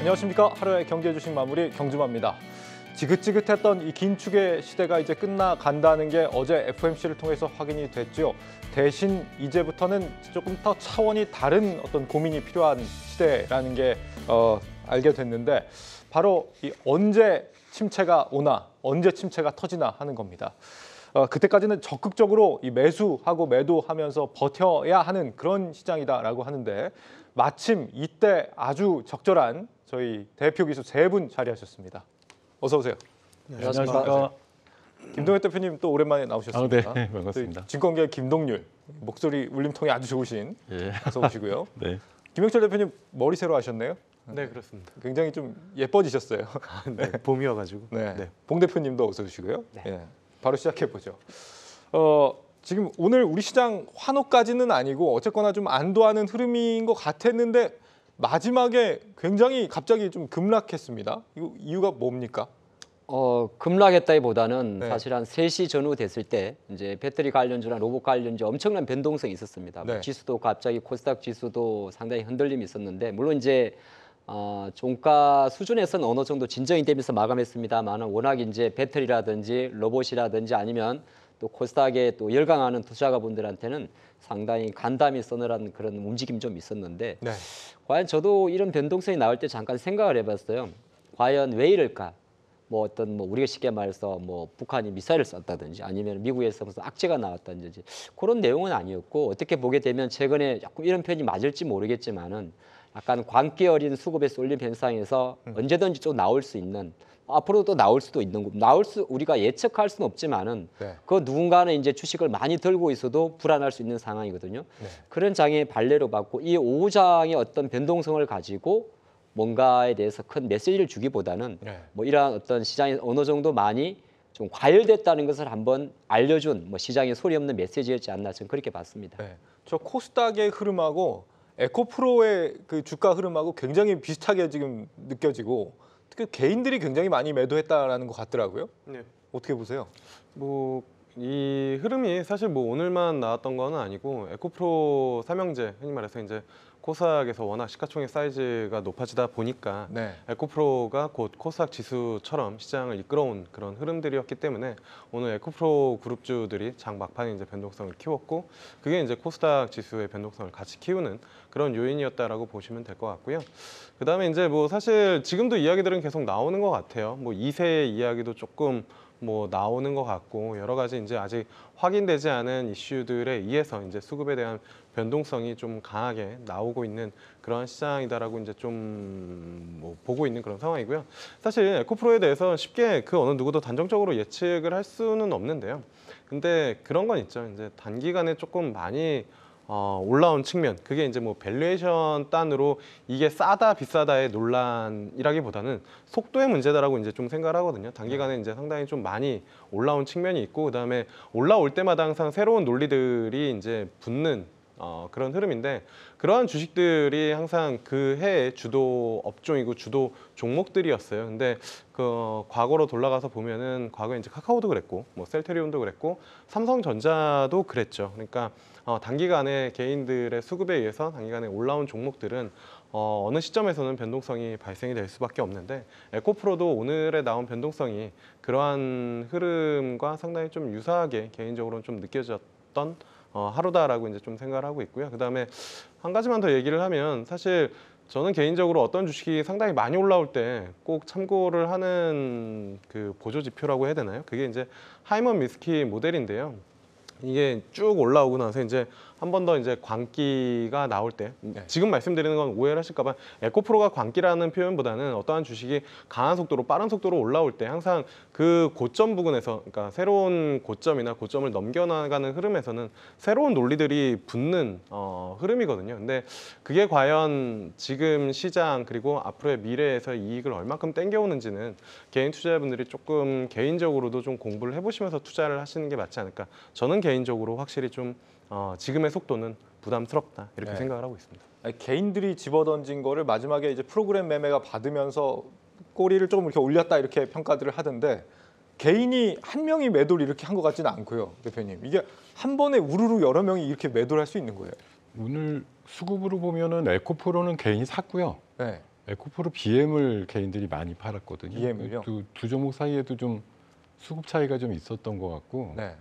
안녕하십니까. 하루의 경제 주식 마무리 경주마입니다. 지긋지긋했던 이 긴축의 시대가 이제 끝나간다는 게 어제 FOMC를 통해서 확인이 됐죠. 대신 이제부터는 조금 더 차원이 다른 어떤 고민이 필요한 시대라는 게 알게 됐는데 바로 이 언제 침체가 오나 언제 침체가 터지나 하는 겁니다. 그때까지는 적극적으로 이 매수하고 매도하면서 버텨야 하는 그런 시장이다라고 하는데 마침 이때 아주 적절한 저희 대표 기수 세 분 자리하셨습니다. 어서 오세요. 네, 안녕하십니까. 김동엽 대표님 또 오랜만에 나오셨습니다. 네, 반갑습니다. 증권계 김동률, 목소리 울림통이 아주 좋으신 어서 오시고요. 네. 김영철 대표님 머리 새로 하셨네요. 네, 그렇습니다. 굉장히 좀 예뻐지셨어요. 네, 봄이어가지고. 네. 네. 봉 대표님도 어서 오시고요. 네. 예, 바로 시작해 보죠. 지금 오늘 우리 시장 환호까지는 아니고 어쨌거나 좀 안도하는 흐름인 것 같았는데 마지막에 굉장히 갑자기 좀 급락했습니다. 이유가 뭡니까? 급락했다기보다는 네. 사실 한 3시 전후 됐을 때 이제 배터리 관련주나 로봇 관련주 엄청난 변동성이 있었습니다. 네. 지수도 갑자기 코스닥 지수도 상당히 흔들림이 있었는데 물론 이제 종가 수준에서는 어느 정도 진정이 되면서 마감했습니다만 워낙 이제 배터리라든지 로봇이라든지 아니면 또 코스닥에 또 열광하는 투자가분들한테는 상당히 간담이 서늘한 그런 움직임이 좀 있었는데 네. 과연 저도 이런 변동성이 나올 때 잠깐 생각을 해봤어요. 과연 왜 이럴까? 뭐 우리가 쉽게 말해서 뭐 북한이 미사일을 쐈다든지 아니면 미국에서 무슨 악재가 나왔다든지 그런 내용은 아니었고 어떻게 보게 되면 최근에 조금 이런 편이 맞을지 모르겠지만은 약간 광기 어린 수급에 쏠린 현상에서 언제든지 또 나올 수 있는 앞으로도 또 나올 수도 있는 우리가 예측할 수는 없지만은 네. 그 누군가는 이제 주식을 많이 들고 있어도 불안할 수 있는 상황이거든요. 네. 그런 장의 발례로 받고 이 오후장의 어떤 변동성을 가지고 뭔가에 대해서 큰 메시지를 주기보다는 네. 뭐 이러한 어떤 시장이 어느 정도 많이 좀 과열됐다는 것을 한번 알려준 뭐 시장에 소리 없는 메시지였지 않나 저는 그렇게 봤습니다. 네. 저 코스닥의 흐름하고 에코프로의 그 주가 흐름하고 굉장히 비슷하게 지금 느껴지고 특히 개인들이 굉장히 많이 매도했다라는 것 같더라고요. 네. 어떻게 보세요? 뭐 이 흐름이 사실 뭐 오늘만 나왔던 건 아니고 에코프로 삼형제 흔히 말해서 이제 코스닥에서 워낙 시가총액 사이즈가 높아지다 보니까 네. 에코프로가 곧 코스닥 지수처럼 시장을 이끌어온 그런 흐름들이었기 때문에 오늘 에코프로 그룹주들이 장 막판에 이제 변동성을 키웠고 그게 이제 코스닥 지수의 변동성을 같이 키우는 그런 요인이었다라고 보시면 될 것 같고요. 그다음에 이제 뭐 사실 지금도 이야기들은 계속 나오는 것 같아요. 뭐 2세 이야기도 조금 뭐 나오는 것 같고 여러 가지 이제 아직 확인되지 않은 이슈들에 의해서 이제 수급에 대한 변동성이 좀 강하게 나오고 있는 그런 시장이다라고 이제 좀 뭐 보고 있는 그런 상황이고요. 사실 에코프로에 대해서 쉽게 그 어느 누구도 단정적으로 예측을 할 수는 없는데요. 근데 그런 건 있죠. 이제 단기간에 조금 많이 올라온 측면, 그게 이제 뭐 밸류에이션 단으로 이게 싸다 비싸다의 논란이라기보다는 속도의 문제다라고 이제 좀 생각을 하거든요. 단기간에 이제 상당히 좀 많이 올라온 측면이 있고 그다음에 올라올 때마다 항상 새로운 논리들이 이제 붙는 그런 흐름인데 그러한 주식들이 항상 그 해의 주도 업종이고 주도 종목들이었어요. 근데 그 과거로 돌아가서 보면은 과거에 이제 카카오도 그랬고 뭐 셀트리온도 그랬고 삼성전자도 그랬죠. 그러니까 단기간에 개인들의 수급에 의해서 단기간에 올라온 종목들은 어느 시점에서는 변동성이 발생이 될 수밖에 없는데 에코프로도 오늘에 나온 변동성이 그러한 흐름과 상당히 좀 유사하게 개인적으로는 좀 느껴졌던 하루다라고 이제 좀 생각을 하고 있고요. 그다음에 한 가지만 더 얘기를 하면 사실 저는 개인적으로 어떤 주식이 상당히 많이 올라올 때 꼭 참고를 하는 그 보조 지표라고 해야 되나요? 그게 이제 하이먼 미스키 모델인데요. 이게 쭉 올라오고 나서 이제 한 번 더 이제 광기가 나올 때 지금 말씀드리는 건 오해를 하실까 봐 에코프로가 광기라는 표현보다는 어떠한 주식이 강한 속도로 빠른 속도로 올라올 때 항상 그 고점 부근에서 그러니까 새로운 고점이나 고점을 넘겨나가는 흐름에서는 새로운 논리들이 붙는 흐름이거든요. 근데 그게 과연 지금 시장 그리고 앞으로의 미래에서 이익을 얼마큼 땡겨오는지는 개인 투자자분들이 조금 개인적으로도 좀 공부를 해보시면서 투자를 하시는 게 맞지 않을까. 저는 개인적으로 확실히 좀 지금의 속도는 부담스럽다 이렇게 네. 생각을 하고 있습니다. 아니, 개인들이 집어던진 거를 마지막에 이제 프로그램 매매가 받으면서 꼬리를 조금 이렇게 올렸다 이렇게 평가들을 하던데 개인이 한 명이 매도를 이렇게 한 것 같지는 않고요, 대표님. 이게 한 번에 우르르 여러 명이 이렇게 매도를 할 수 있는 거예요. 오늘 수급으로 보면은 에코프로는 개인이 샀고요. 네. 에코프로 BM을 개인들이 많이 팔았거든요. BM을요? 두 종목 사이에도 좀 수급 차이가 좀 있었던 것 같고, 네.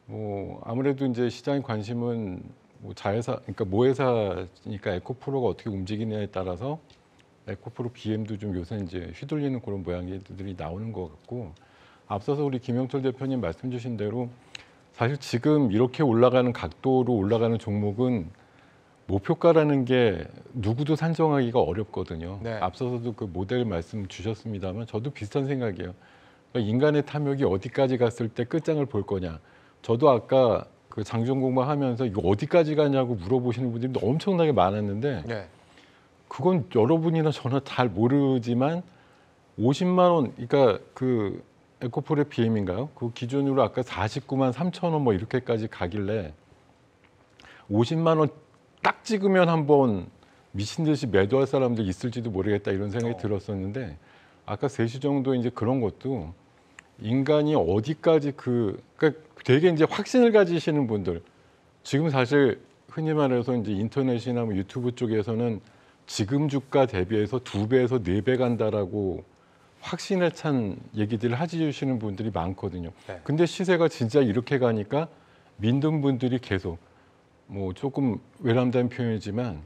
뭐 아무래도 이제 시장의 관심은 뭐 자회사, 그러니까 모회사니까 에코프로가 어떻게 움직이냐에 따라서 에코프로 BM도 좀 요새 이제 휘둘리는 그런 모양들이 나오는 것 같고, 앞서서 우리 김영철 대표님 말씀 주신 대로 사실 지금 이렇게 올라가는 각도로 올라가는 종목은 목표가라는 게 누구도 산정하기가 어렵거든요. 네. 앞서서도 그 모델 말씀 주셨습니다만 저도 비슷한 생각이에요. 그러니까 인간의 탐욕이 어디까지 갔을 때 끝장을 볼 거냐. 저도 아까 그 장중 공부하면서 이거 어디까지 가냐고 물어보시는 분들이 엄청나게 많았는데 네. 그건 여러분이나 저나 잘 모르지만 50만 원, 그러니까 그 에코프로 BM인가요? 그 기준으로 아까 49만 3천 원 뭐 이렇게까지 가길래 50만 원 딱 찍으면 한번 미친 듯이 매도할 사람들 있을지도 모르겠다 이런 생각이 들었었는데 아까 3시 정도 이제 그런 것도 인간이 어디까지 그러니까 되게 이제 확신을 가지시는 분들 지금 사실 흔히 말해서 이제 인터넷이나 뭐 유튜브 쪽에서는 지금 주가 대비해서 2배에서 4배 간다라고 확신에 찬 얘기들을 해주시는 분들이 많거든요. 네. 근데 시세가 진짜 이렇게 가니까 믿는 분들이 계속 뭐 조금 외람된 표현이지만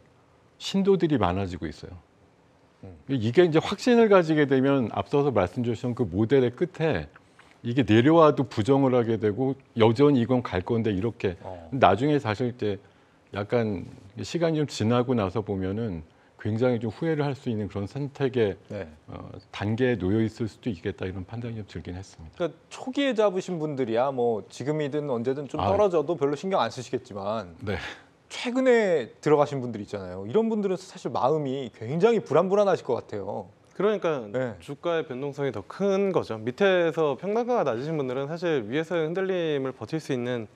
신도들이 많아지고 있어요. 이게 이제 확신을 가지게 되면 앞서서 말씀 주신 그 모델의 끝에 이게 내려와도 부정을 하게 되고 여전히 이건 갈 건데 이렇게 나중에 사실 이제 약간 시간이 좀 지나고 나서 보면은 굉장히 좀 후회를 할 수 있는 그런 선택의 네. 단계에 놓여 있을 수도 있겠다 이런 판단이 좀 들긴 했습니다. 그러니까 초기에 잡으신 분들이야 뭐 지금이든 언제든 좀 떨어져도 별로 신경 안 쓰시겠지만 네. 최근에 들어가신 분들 있잖아요. 이런 분들은 사실 마음이 굉장히 불안불안하실 것 같아요. 그러니까 네. 주가의 변동성이 더 큰 거죠. 밑에서 평단가가 낮으신 분들은 사실 위에서의 흔들림을 버틸 수 있는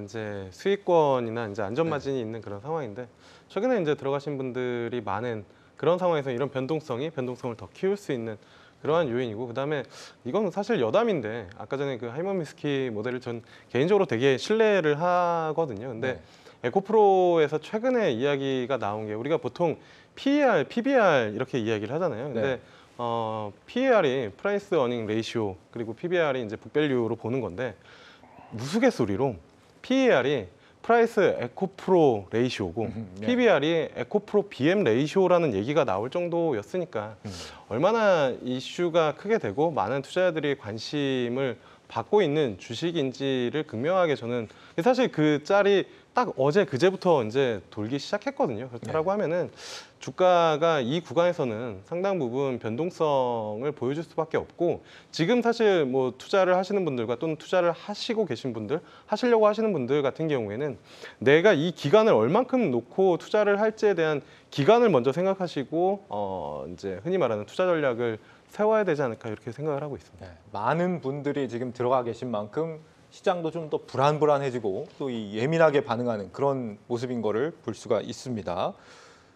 이제 수익권이나 이제 안전 마진이 있는 그런 상황인데 최근에 이제 들어가신 분들이 많은 그런 상황에서 이런 변동성을 더 키울 수 있는 그러한 요인이고 그다음에 이건 사실 여담인데 아까 전에 그 하이먼미스키 모델을 전 개인적으로 되게 신뢰를 하거든요. 근데 에코프로에서 최근에 이야기가 나온 게 우리가 보통 PER, PBR 이렇게 이야기를 하잖아요. 근데 PER이 프라이스 어닝 레이시오 그리고 PBR이 이제 북밸류로 보는 건데 우스갯소리로 PER이 프라이스 에코프로 레이시오고 PBR이 에코프로 BM 레이시오라는 얘기가 나올 정도였으니까 얼마나 이슈가 크게 되고 많은 투자자들이 관심을 받고 있는 주식인지를 극명하게 저는 사실 그 짤이 딱 어제 그제부터 이제 돌기 시작했거든요. 그렇다라고 하면은 주가가 이 구간에서는 상당 부분 변동성을 보여줄 수밖에 없고 지금 사실 뭐 투자를 하시는 분들과 또는 투자를 하시고 계신 분들 하시려고 하시는 분들 같은 경우에는 내가 이 기간을 얼만큼 놓고 투자를 할지에 대한 기간을 먼저 생각하시고 이제 흔히 말하는 투자 전략을 세워야 되지 않을까 이렇게 생각을 하고 있습니다. 네. 많은 분들이 지금 들어가 계신 만큼 시장도 좀 더 불안불안해지고 또 이 예민하게 반응하는 그런 모습인 거를 볼 수가 있습니다.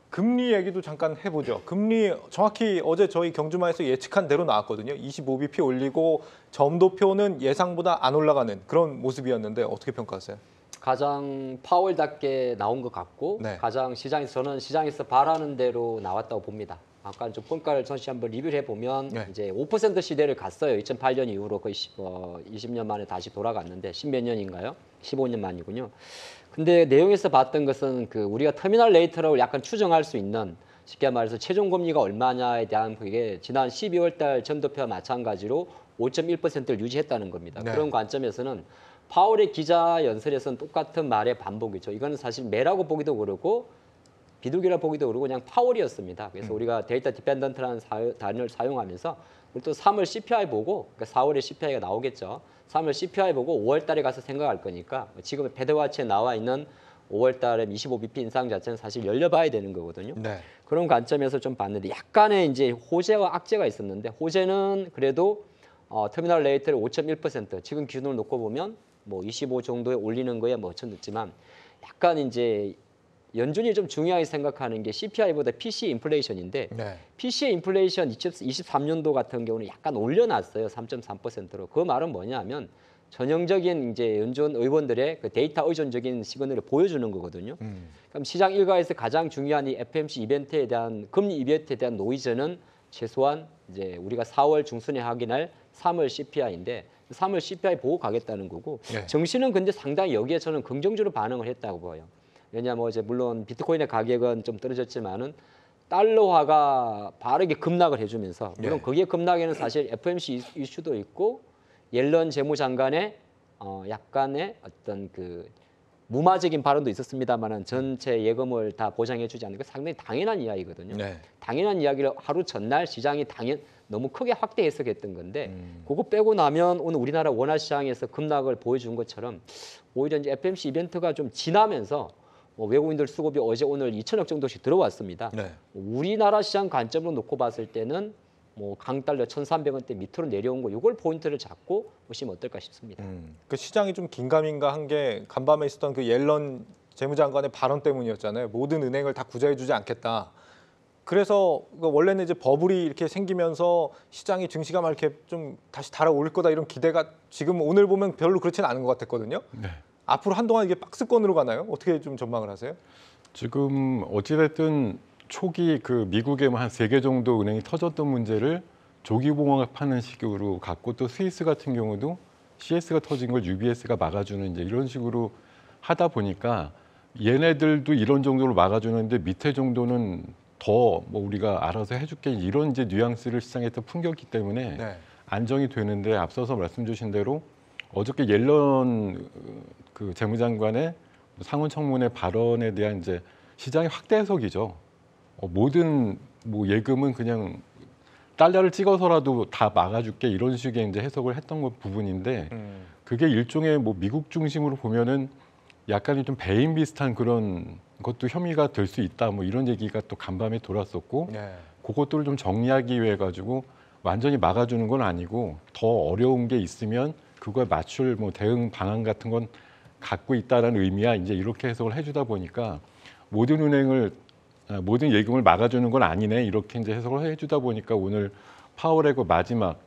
금리 얘기도 잠깐 해보죠. 금리 정확히 어제 저희 경주마에서 예측한 대로 나왔거든요. 25bp 올리고 점도표는 예상보다 안 올라가는 그런 모습이었는데 어떻게 평가하세요? 가장 파월답게 나온 것 같고 네. 가장 시장에서 바라는 대로 나왔다고 봅니다. 아까 좀 평가를 전시 한번 리뷰를 해보면 이제 5% 시대를 갔어요. 2008년 이후로 거의 20년 만에 다시 돌아갔는데 10몇 년인가요? 15년 만이군요. 근데 내용에서 봤던 것은 그 우리가 터미널 레이트라고 약간 추정할 수 있는 쉽게 말해서 최종 금리가 얼마냐에 대한 그게 지난 12월 달 점도표와 마찬가지로 5.1%를 유지했다는 겁니다. 네. 그런 관점에서는 파월의 기자 연설에서는 똑같은 말의 반복이죠. 이거는 사실 매라고 보기도 그렇고 비둘기라 보기도 그러고 그냥 파월이었습니다. 그래서 우리가 데이터 디펜던트라는 단어를 사용하면서 우리 또 3월 CPI 보고 그러니까 4월에 CPI가 나오겠죠. 3월 CPI 보고 5월 달에 가서 생각할 거니까 지금 패드와치에 나와 있는 5월 달에 25bp 인상 자체는 사실 열려봐야 되는 거거든요. 네. 그런 관점에서 좀 봤는데 약간의 이제 호재와 악재가 있었는데 호재는 그래도 터미널 레이트를 5.1% 지금 기준으로 놓고 보면 뭐 25 정도에 올리는 거에 뭐 늦지만 약간 이제 연준이 좀 중요하게 생각하는 게 CPI보다 PCE 인플레이션인데 PCE 인플레이션 23년도 같은 경우는 약간 올려놨어요. 3.3%로. 그 말은 뭐냐면 전형적인 이제 연준 의원들의 그 데이터 의존적인 시그널을 보여주는 거거든요. 그럼 시장 일가에서 가장 중요한 이 FOMC 이벤트에 대한 금리 이벤트에 대한 노이즈는 최소한 이제 우리가 4월 중순에 확인할 3월 CPI인데 3월 CPI 보고 가겠다는 거고 네. 정시는 근데 상당히 여기에 저는 긍정적으로 반응을 했다고 봐요. 왜냐하면 이제 물론 비트코인의 가격은 좀 떨어졌지만은 달러화가 바르게 급락을 해주면서 물론 네. 거기에 급락에는 사실 FOMC 이슈도 있고 옐런 재무장관의 약간의 어떤 그 무마적인 발언도 있었습니다만은 전체 예금을 다 보장해주지 않는 게 상당히 당연한 이야기거든요. 네. 당연한 이야기를 하루 전날 시장이 너무 크게 확대 해석했던 건데 그거 빼고 나면 오늘 우리나라 원화 시장에서 급락을 보여준 것처럼 오히려 이제 FOMC 이벤트가 좀 지나면서 외국인들 수급이 어제 오늘 2천억 정도씩 들어왔습니다. 네. 우리나라 시장 관점으로 놓고 봤을 때는 뭐 강달러 1,300원대 밑으로 내려온 거 이걸 포인트를 잡고 보시면 어떨까 싶습니다. 그 시장이 좀 긴가민가 한 게 간밤에 있었던 그 옐런 재무장관의 발언 때문이었잖아요. 모든 은행을 다 구제해주지 않겠다. 그래서 원래는 이제 버블이 이렇게 생기면서 시장이 증시가 막 이렇게 좀 다시 달아오를 거다 이런 기대가 지금 오늘 보면 별로 그렇지는 않은 것 같았거든요. 네. 앞으로 한동안 이게 박스권으로 가나요? 어떻게 좀 전망을 하세요? 지금 어찌됐든 초기 그 미국에 한 3개 정도 은행이 터졌던 문제를 조기봉합하는 식으로 갖고 또 스위스 같은 경우도 CS가 터진 걸 UBS가 막아주는 이제 이런 식으로 하다 보니까 얘네들도 이런 정도로 막아주는데 밑에 정도는 더 뭐 우리가 알아서 해줄게 이런 이제 뉘앙스를 시장에서 풍겼기 때문에 네. 안정이 되는데 앞서서 말씀 주신 대로 어저께 옐런 그 재무장관의 상원청문회 발언에 대한 이제 시장의 확대 해석이죠. 모든 뭐 예금은 그냥 달러를 찍어서라도 다 막아줄게 이런 식의 이제 해석을 했던 것 부분인데 그게 일종의 뭐 미국 중심으로 보면은 약간의 좀 배임 비슷한 그런 것도 혐의가 될 수 있다 뭐 이런 얘기가 또 간밤에 돌았었고 네. 그것들을 좀 정리하기 위해 가지고 완전히 막아주는 건 아니고 더 어려운 게 있으면 그거에 맞출 뭐 대응 방안 같은 건 갖고 있다라는 의미야 이제 이렇게 해석을 해주다 보니까 모든 모든 예금을 막아주는 건 아니네 이렇게 이제 해석을 해주다 보니까 오늘 파월의 그 마지막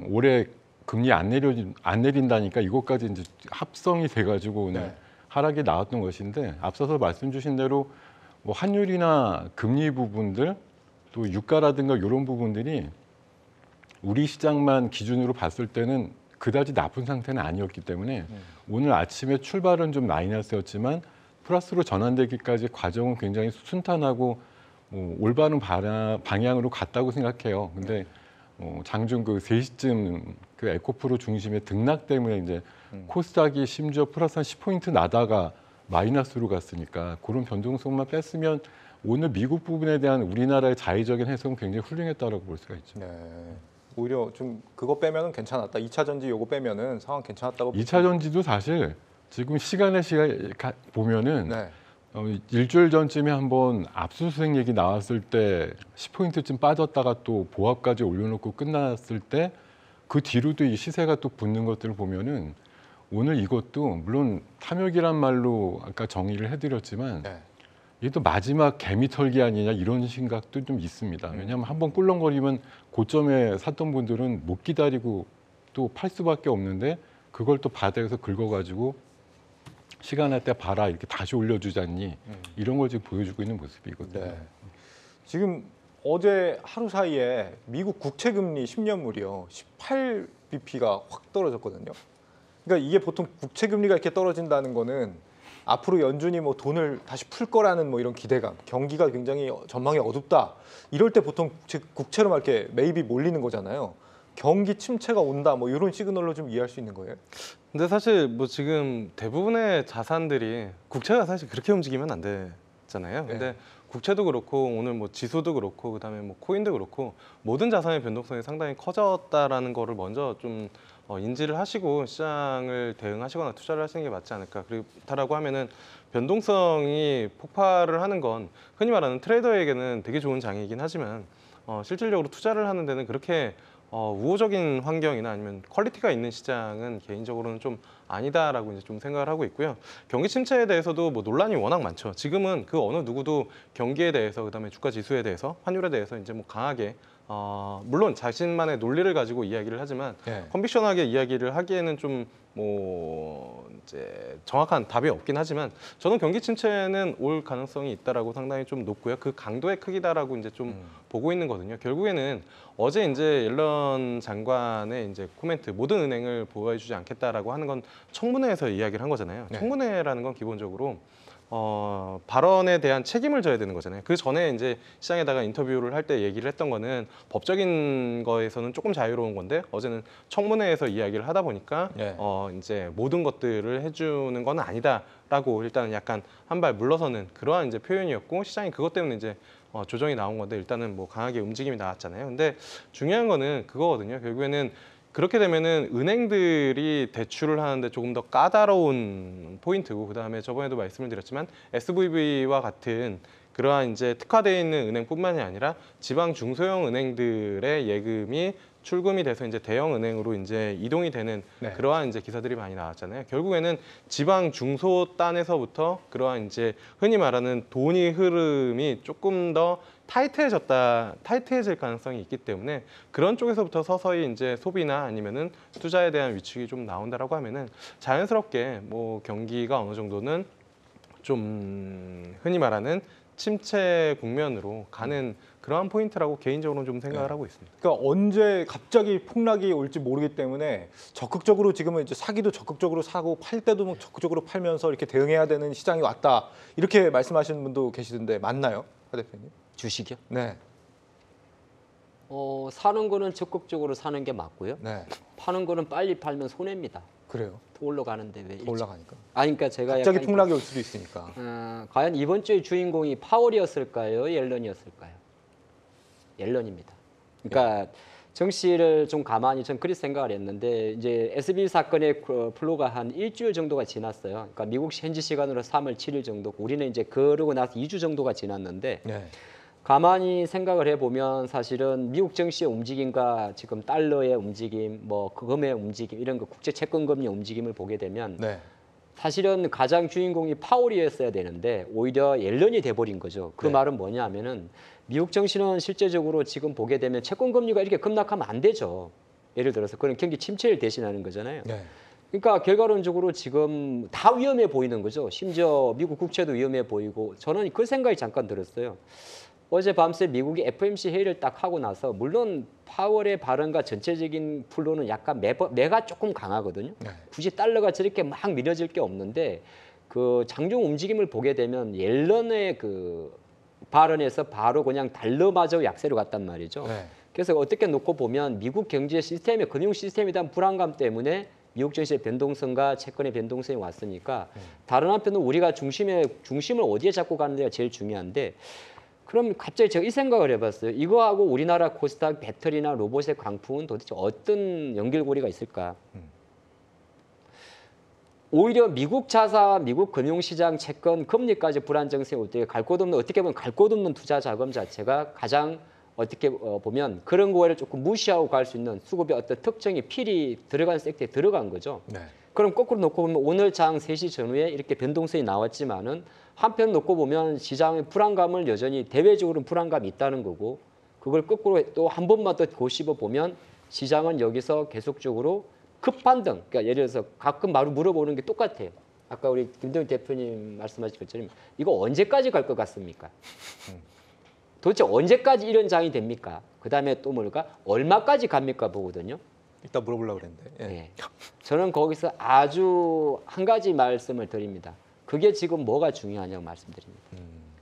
올해 금리 안 내린다니까 이것까지 이제 합성이 돼가지고 오늘 네. 하락이 나왔던 것인데 앞서서 말씀 주신 대로 뭐 환율이나 금리 부분들 또 유가라든가 이런 부분들이 우리 시장만 기준으로 봤을 때는 그다지 나쁜 상태는 아니었기 때문에 오늘 아침에 출발은 좀 마이너스였지만 플러스로 전환되기까지 과정은 굉장히 순탄하고 올바른 방향으로 갔다고 생각해요. 근데 장중 그 3시쯤 그 에코프로 중심의 등락 때문에 이제 코스닥이 심지어 플러스 한 10포인트 나다가 마이너스로 갔으니까 그런 변동성만 뺐으면 오늘 미국 부분에 대한 우리나라의 자의적인 해석은 굉장히 훌륭했다고 볼 수가 있죠. 네. 오히려 좀 그거 빼면은 괜찮았다. 2차 전지 요거 빼면은 상황 괜찮았다고. 2차 전지도 사실 지금 시간 보면은 네. 일주일 전쯤에 한번 압수수색 얘기 나왔을 때 10포인트쯤 빠졌다가 또 보합까지 올려놓고 끝났을 때 그 뒤로도 이 시세가 또 붙는 것들을 보면은 오늘 이것도 물론 탐욕이란 말로 아까 정의를 해드렸지만 네. 이게 또 마지막 개미털기 아니냐 이런 생각도 좀 있습니다. 왜냐하면 한번 꿀렁거리면 고점에 샀던 분들은 못 기다리고 또 팔 수밖에 없는데 그걸 또 바닥에서 긁어가지고 시간 날 때 봐라 이렇게 다시 올려주자니 이런 걸 지금 보여주고 있는 모습이거든요. 네. 지금 어제 하루 사이에 미국 국채 금리 10년물이요 18bp가 확 떨어졌거든요. 그러니까 이게 보통 국채 금리가 이렇게 떨어진다는 거는 앞으로 연준이 뭐 돈을 다시 풀 거라는 뭐 이런 기대감, 경기가 굉장히 전망이 어둡다. 이럴 때 보통 국채로 막 이렇게 매입이 몰리는 거잖아요. 경기 침체가 온다, 뭐 이런 시그널로 좀 이해할 수 있는 거예요. 근데 사실 뭐 지금 대부분의 자산들이 국채가 사실 그렇게 움직이면 안 되잖아요. 근데 네. 국채도 그렇고 오늘 뭐 지수도 그렇고 그다음에 뭐 코인도 그렇고 모든 자산의 변동성이 상당히 커졌다라는 거를 먼저 좀 인지를 하시고 시장을 대응하시거나 투자를 하시는 게 맞지 않을까. 그렇다라고 하면은 변동성이 폭발을 하는 건 흔히 말하는 트레이더에게는 되게 좋은 장이긴 하지만 실질적으로 투자를 하는 데는 그렇게 우호적인 환경이나 아니면 퀄리티가 있는 시장은 개인적으로는 좀 아니다라고 이제 좀 생각을 하고 있고요. 경기 침체에 대해서도 뭐 논란이 워낙 많죠. 지금은 그 어느 누구도 경기에 대해서 그다음에 주가 지수에 대해서 환율에 대해서 이제 뭐 강하게 물론 자신만의 논리를 가지고 이야기를 하지만 네. 컨빅션하게 이야기를 하기에는 좀 뭐 이제 정확한 답이 없긴 하지만 저는 경기 침체는 올 가능성이 있다라고 상당히 좀 높고요. 그 강도의 크기다라고 이제 좀 보고 있는 거거든요. 결국에는 어제 이제 옐런 장관의 이제 코멘트 모든 은행을 보호해주지 않겠다라고 하는 건 청문회에서 이야기를 한 거잖아요. 네. 청문회라는 건 기본적으로 발언에 대한 책임을 져야 되는 거잖아요. 그 전에 이제 시장에다가 인터뷰를 할 때 얘기를 했던 거는 법적인 거에서는 조금 자유로운 건데 어제는 청문회에서 이야기를 하다 보니까 네. 이제 모든 것들을 해주는 건 아니다라고 일단 약간 한 발 물러서는 그러한 이제 표현이었고 시장이 그것 때문에 이제 조정이 나온 건데 일단은 뭐 강하게 움직임이 나왔잖아요. 근데 중요한 거는 그거거든요. 결국에는 그렇게 되면은 은행들이 대출을 하는데 조금 더 까다로운 포인트고 그다음에 저번에도 말씀을 드렸지만 SVB와 같은 그러한 이제 특화되어 있는 은행뿐만이 아니라 지방 중소형 은행들의 예금이 출금이 돼서 이제 대형 은행으로 이제 이동이 되는 네. 그러한 이제 기사들이 많이 나왔잖아요. 결국에는 지방 중소단에서부터 그러한 이제 흔히 말하는 돈이 흐름이 조금 더 타이트해질 가능성이 있기 때문에 그런 쪽에서부터 서서히 이제 소비나 아니면은 투자에 대한 위축이 좀 나온다라고 하면은 자연스럽게 뭐 경기가 어느 정도는 좀 흔히 말하는 침체 국면으로 가는 그러한 포인트라고 개인적으로는 좀 생각을 하고 있습니다. 그러니까 언제 갑자기 폭락이 올지 모르기 때문에 적극적으로 지금은 이제 사기도 적극적으로 사고 팔 때도 뭐 적극적으로 팔면서 이렇게 대응해야 되는 시장이 왔다. 이렇게 말씀하시는 분도 계시던데 맞나요, 하 대표님? 주식이요? 네. 사는 거는 적극적으로 사는 게 맞고요. 네. 파는 거는 빨리 팔면 손해입니다. 그래요. 더 올라가는데 왜? 더 올라가니까. 그러니까 제가 갑자기 약간 폭락이 올 수도 있으니까. 과연 이번 주의 주인공이 파월이었을까요? 옐런이었을까요? 옐런입니다. 그러니까 정 씨를 좀 가만히 전 그렇게 생각을 했는데 이제 SB 사건의 플로가 한 일주일 정도가 지났어요. 그러니까 미국 현지 시간으로 3월 7일 정도고 우리는 이제 그러고 나서 2주 정도가 지났는데 네. 가만히 생각을 해보면 사실은 미국 증시의 움직임과 지금 달러의 움직임, 뭐 금의 움직임 이런 거 국제 채권금리 움직임을 보게 되면 네. 사실은 가장 주인공이 파월이었어야 되는데 오히려 옐런이 돼버린 거죠. 그 네. 말은 뭐냐면은 미국 증시는 실제적으로 지금 보게 되면 채권금리가 이렇게 급락하면 안 되죠. 예를 들어서 그런 경기 침체를 대신하는 거잖아요. 네. 그러니까 결과론적으로 지금 다 위험해 보이는 거죠. 심지어 미국 국채도 위험해 보이고 저는 그 생각이 잠깐 들었어요. 어제 밤새 미국이 FOMC 회의를 딱 하고 나서 물론 파월의 발언과 전체적인 플로는 약간 매가 조금 강하거든요. 네. 굳이 달러가 저렇게 막 밀어질 게 없는데 그 장중 움직임을 보게 되면 옐런의 그 발언에서 바로 그냥 달러마저 약세로 갔단 말이죠. 네. 그래서 어떻게 놓고 보면 미국 경제 시스템의 금융 시스템에 대한 불안감 때문에 미국 증시의 변동성과 채권의 변동성이 왔으니까 다른 한편은 우리가 중심을 어디에 잡고 가는 데가 제일 중요한데 그럼 갑자기 제가 이 생각을 해봤어요. 이거하고 우리나라 코스닥 배터리나 로봇의 광풍은 도대체 어떤 연결고리가 있을까? 오히려 미국 자사, 미국 금융시장, 채권, 금리까지 불안정성이 올 때 어떻게 보면 갈 곳 없는 투자 자금 자체가 가장 어떻게 보면 그런 거를 조금 무시하고 갈 수 있는 수급의 어떤 특정이 필이 들어간 섹터에 들어간 거죠. 네. 그럼 거꾸로 놓고 보면 오늘 장 3시 전후에 이렇게 변동성이 나왔지만은 한편 놓고 보면 시장의 불안감을 여전히 대외적으로는 불안감이 있다는 거고 그걸 거꾸로 또 한 번만 더 고씹어 보면 시장은 여기서 계속적으로 급반등, 그러니까 예를 들어서 가끔 바로 물어보는 게 똑같아요. 아까 우리 김동일 대표님 말씀하신 것처럼 이거 언제까지 갈 것 같습니까? 도대체 언제까지 이런 장이 됩니까? 그다음에 또 뭘까? 얼마까지 갑니까? 보거든요. 이따 물어보려고 그랬는데. 예. 네. 저는 거기서 아주 한 가지 말씀을 드립니다. 그게 지금 뭐가 중요하냐고 말씀드립니다.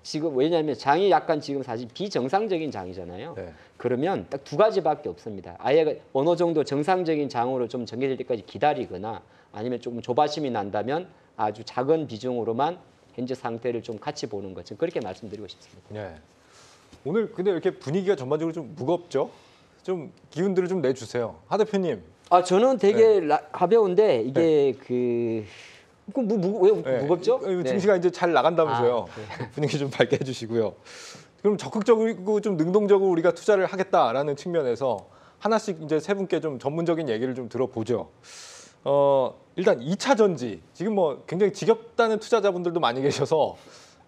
지금 왜냐하면 장이 약간 지금 사실 비정상적인 장이잖아요. 네. 그러면 딱 두 가지밖에 없습니다. 아예 어느 정도 정상적인 장으로 좀 전개될 때까지 기다리거나 아니면 조금 조바심이 난다면 아주 작은 비중으로만 현재 상태를 좀 같이 보는 것. 그렇게 말씀드리고 싶습니다. 네. 오늘 근데 이렇게 분위기가 전반적으로 좀 무겁죠? 좀 기운들을 좀 내주세요. 하 대표님. 저는 되게 가벼운데 이게 왜 무겁죠? 증시가 이제 잘 나간다면서요. 네. 분위기 좀 밝게 해주시고요. 그럼 적극적이고 좀 능동적으로 우리가 투자를 하겠다라는 측면에서 하나씩 이제 세 분께 좀 전문적인 얘기를 좀 들어보죠. 일단 2차 전지 지금 뭐 굉장히 지겹다는 투자자분들도 많이 계셔서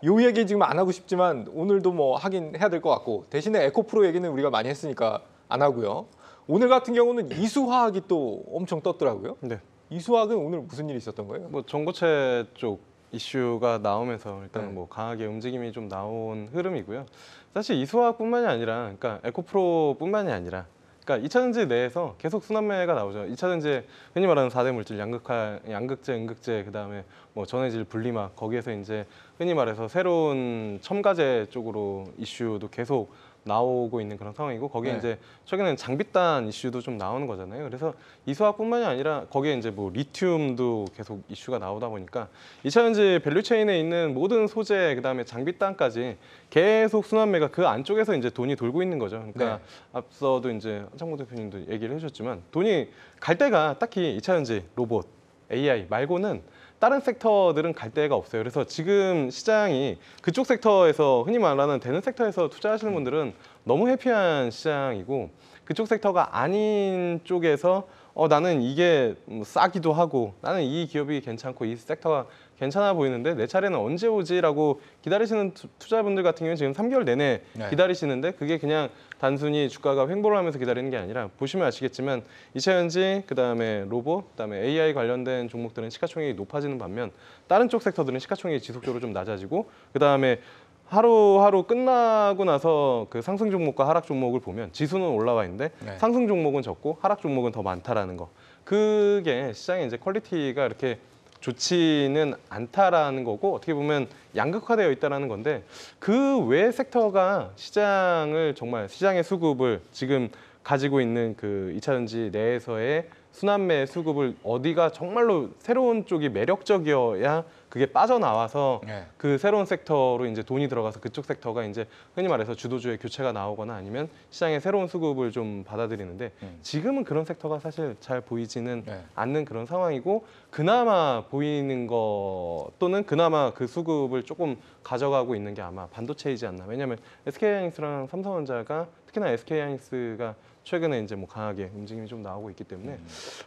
요 얘기 지금 안 하고 싶지만 오늘도 뭐 하긴 해야 될 것 같고 대신에 에코프로 얘기는 우리가 많이 했으니까 안 하고요. 오늘 같은 경우는 이수화학이 또 엄청 떴더라고요. 네. 이수화학은 오늘 무슨 일이 있었던 거예요? 뭐 전고체 쪽 이슈가 나오면서 일단 네. 뭐 강하게 움직임이 좀 나온 흐름이고요. 사실 이수화뿐만이 아니라, 그러니까 에코프로뿐만이 아니라, 그러니까 2차전지 내에서 계속 순환매가 나오죠. 2차전지 흔히 말하는 4대 물질, 양극재, 음극재, 그다음에 뭐 전해질, 분리막, 거기에서 이제 흔히 말해서 새로운 첨가제 쪽으로 이슈도 계속 나오고 있는 그런 상황이고, 거기에 네. 이제 최근에는 장비단 이슈도 좀 나오는 거잖아요. 그래서 이수화뿐만이 아니라 거기에 이제 뭐 리튬도 계속 이슈가 나오다 보니까 2차전지 밸류체인에 있는 모든 소재, 그다음에 장비단까지 계속 순환매가 그 안쪽에서 이제 돈이 돌고 있는 거죠. 그러니까 네. 앞서도 이제 한창모 대표님도 얘기를 해주셨지만 돈이 갈 데가 딱히 2차전지, 로봇, AI 말고는 다른 섹터들은 갈 데가 없어요. 그래서 지금 시장이 그쪽 섹터에서 흔히 말하는 되는 섹터에서 투자하시는 분들은 너무 해피한 시장이고, 그쪽 섹터가 아닌 쪽에서 나는 이게 싸기도 하고 나는 이 기업이 괜찮고 이 섹터가 괜찮아 보이는데 내 차례는 언제 오지라고 기다리시는 투자분들 같은 경우는 지금 3개월 내내 네. 기다리시는데, 그게 그냥 단순히 주가가 횡보를 하면서 기다리는 게 아니라, 보시면 아시겠지만 2차전지, 그다음에 로봇, 그다음에 AI 관련된 종목들은 시가총액이 높아지는 반면 다른 쪽 섹터들은 시가총액이 지속적으로 좀 낮아지고, 그다음에 하루하루 끝나고 나서 그 상승 종목과 하락 종목을 보면 지수는 올라와 있는데 네. 상승 종목은 적고 하락 종목은 더 많다라는 거. 그게 시장의 이제 퀄리티가 이렇게 좋지는 않다라는 거고, 어떻게 보면 양극화되어 있다라는 건데, 그 외 섹터가 시장을 정말, 시장의 수급을 지금 가지고 있는 그 2차전지 내에서의 순환매 수급을 어디가 정말로 새로운 쪽이 매력적이어야 그게 빠져나와서 네. 그 새로운 섹터로 이제 돈이 들어가서 그쪽 섹터가 이제 흔히 말해서 주도주의 교체가 나오거나 아니면 시장의 새로운 수급을 좀 받아들이는데, 지금은 그런 섹터가 사실 잘 보이지는 네. 않는 그런 상황이고, 그나마 보이는 거 또는 그나마 그 수급을 조금 가져가고 있는 게 아마 반도체이지 않나. 왜냐하면 SK하이닉스랑 삼성전자가, 특히나 SK하이닉스가 최근에 이제 뭐 강하게 움직임이 좀 나오고 있기 때문에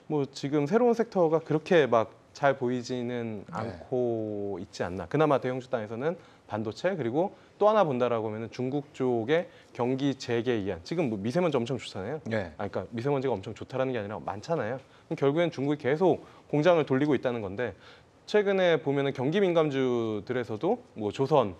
뭐 지금 새로운 섹터가 그렇게 막 잘 보이지는 않고 있지 않나. 그나마 대형주 단에서는 반도체, 그리고 또 하나 본다라고 하면은 중국 쪽의 경기 재개이안. 지금 뭐 미세먼지 엄청 좋잖아요. 네. 그러니까 미세먼지가 엄청 좋다라는 게 아니라 많잖아요. 그럼 결국엔 중국이 계속 공장을 돌리고 있다는 건데, 최근에 보면은 경기 민감주들에서도 뭐 조선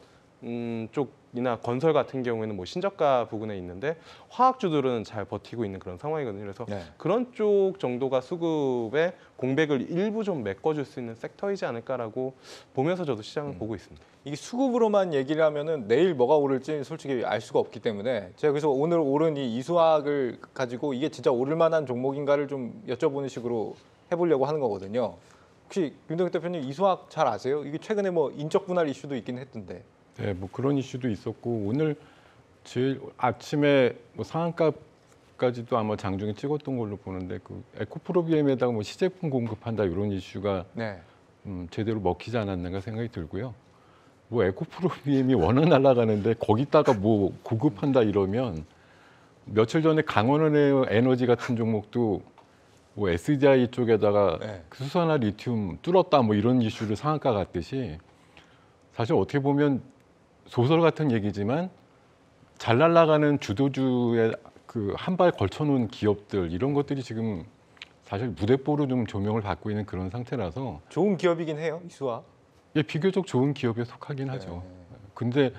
쪽이나 건설 같은 경우에는 뭐 신저가 부근에 있는데 화학주들은 잘 버티고 있는 그런 상황이거든요. 그래서 네. 그런 쪽 정도가 수급의 공백을 일부 좀 메꿔줄 수 있는 섹터이지 않을까라고 보면서 저도 시장을 보고 있습니다. 이게 수급으로만 얘기를 하면은 내일 뭐가 오를지 솔직히 알 수가 없기 때문에 제가 그래서 오늘 오른 이 이수학을 가지고 이게 진짜 오를 만한 종목인가를 좀 여쭤보는 식으로 해보려고 하는 거거든요. 혹시 윤동현 대표님 이수학 잘 아세요? 이게 최근에 뭐 인적 분할 이슈도 있긴 했던데. 네, 뭐 그런 이슈도 있었고 오늘 제일 아침에 뭐 상한가까지도 아마 장중에 찍었던 걸로 보는데, 그 에코프로비엠에다가 뭐 시제품 공급한다 이런 이슈가 네. 제대로 먹히지 않았는가 생각이 들고요. 뭐 에코프로비엠이 워낙 날아가는데 거기다가 뭐 공급한다 이러면, 며칠 전에 강원은행 에너지 같은 종목도 뭐 SDI 쪽에다가 네. 수산화 리튬 뚫었다 뭐 이런 이슈를 상한가 갔듯이, 사실 어떻게 보면 소설 같은 얘기지만 잘 날아가는 주도주의 그 한 발 걸쳐놓은 기업들, 이런 것들이 지금 사실 무대뽀로 좀 조명을 받고 있는 그런 상태라서, 좋은 기업이긴 해요, 이수학. 예, 비교적 좋은 기업에 속하긴 하죠. 네. 근데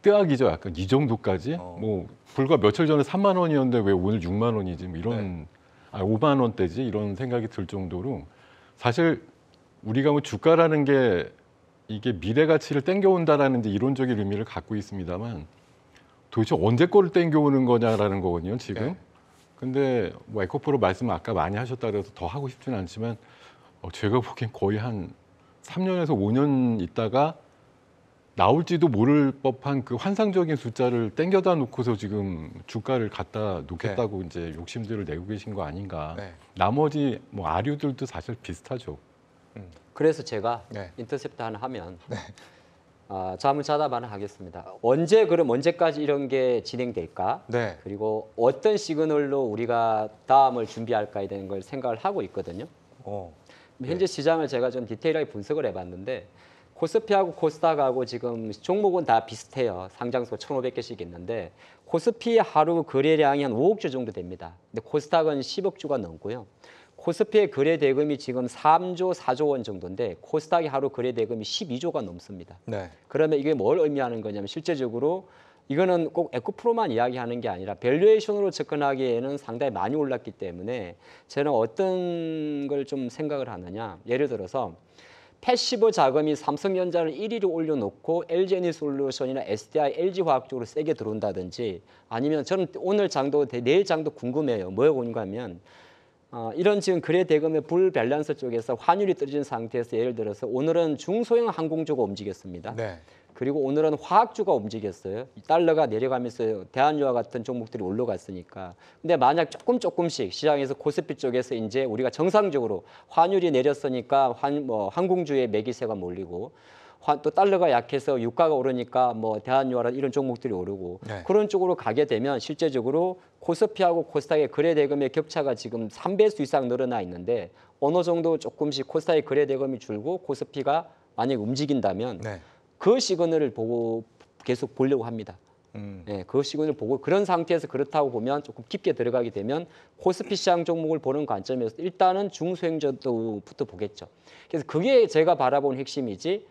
뜨악이죠. 약간 이 정도까지. 뭐 불과 며칠 전에 3만 원이었는데 왜 오늘 6만 원이지? 뭐 이런 5만 원대지? 이런 생각이 들 정도로, 사실 우리가 뭐 주가라는 게 이게 미래 가치를 땡겨온다라는 이제 이론적인 의미를 갖고 있습니다만, 도대체 언제 거를 땡겨오는 거냐라는 거거든요, 지금. 네. 근데 뭐 에코프로 말씀 아까 많이 하셨다 그래서 더 하고 싶지는 않지만, 제가 보기엔 거의 한 3년에서 5년 있다가 나올지도 모를 법한 그 환상적인 숫자를 땡겨다 놓고서 지금 주가를 갖다 놓겠다고 이제 욕심들을 내고 계신 거 아닌가. 네. 나머지 뭐 아류들도 사실 비슷하죠. 그래서 제가 네. 인터셉트 하나 하면 자문 자답 하나 하겠습니다. 언제까지 이런 게 진행될까? 네. 그리고 어떤 시그널로 우리가 다음을 준비할까에 대한 걸 생각을 하고 있거든요. 현재 시장을 제가 좀 디테일하게 분석을 해봤는데 코스피하고 코스닥하고 지금 종목은 다 비슷해요. 상장소 1,500개씩 있는데 코스피 하루 거래량이 한 5억 주 정도 됩니다. 근데 코스닥은 10억 주가 넘고요. 코스피의 거래 대금이 지금 3조, 4조 원 정도인데 코스닥이 하루 거래 대금이 12조가 넘습니다. 네. 그러면 이게 뭘 의미하는 거냐면 실제적으로 이거는 꼭 에코프로만 이야기하는 게 아니라 밸류에이션으로 접근하기에는 상당히 많이 올랐기 때문에 저는 어떤 걸 좀 생각을 하느냐. 예를 들어서 패시브 자금이 삼성전자를 1위로 올려놓고 LG에너지솔루션이나 SDI, LG화학 쪽으로 세게 들어온다든지 아니면 저는 오늘 장도, 내일 장도 궁금해요. 뭐가 궁금하면 이런 지금 거래 대금의 불밸런스 쪽에서 환율이 떨어진 상태에서 예를 들어서 오늘은 중소형 항공주가 움직였습니다. 네. 그리고 오늘은 화학주가 움직였어요. 달러가 내려가면서 대한유화 같은 종목들이 올라갔으니까. 근데 만약 조금씩 시장에서 코스피 쪽에서 이제 우리가 정상적으로 환율이 내렸으니까 항공주의 매기세가 몰리고 또 달러가 약해서 유가가 오르니까 뭐 대한유화나 이런 종목들이 오르고 네. 그런 쪽으로 가게 되면 실제적으로 코스피하고 코스닥의 거래 대금의 격차가 지금 3배수 이상 늘어나 있는데 어느 정도 조금씩 코스닥의 거래 대금이 줄고 코스피가 만약 움직인다면 네. 그 시그널을 보고 계속 보려고 합니다. 네, 그 시그널을 보고 그런 상태에서 그렇다고 보면 조금 깊게 들어가게 되면 코스피 시장 종목을 보는 관점에서 일단은 중소형주부터 보겠죠. 그래서 그게 제가 바라본 핵심이지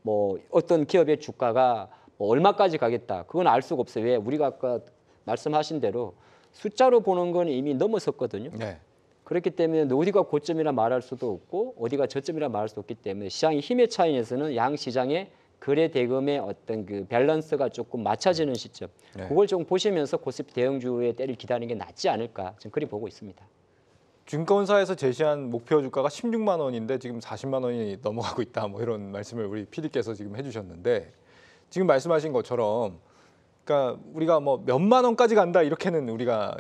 뭐 어떤 기업의 주가가 뭐 얼마까지 가겠다. 그건 알 수가 없어요. 왜? 우리가 아까 말씀하신 대로 숫자로 보는 건 이미 넘어섰거든요. 네. 그렇기 때문에 어디가 고점이라 말할 수도 없고 어디가 저점이라 말할 수 없기 때문에 시장의 힘의 차이에서는 양 시장의 거래 대금의 어떤 그 밸런스가 조금 맞춰지는 시점. 네. 그걸 좀 보시면서 코스피 대형주의 때를 기다리는 게 낫지 않을까. 지금 그리 보고 있습니다. 증권사에서 제시한 목표 주가가 16만 원인데 지금 40만 원이 넘어가고 있다. 뭐 이런 말씀을 우리 PD께서 지금 해주셨는데 지금 말씀하신 것처럼 그러니까 우리가 뭐 몇만 원까지 간다 이렇게는 우리가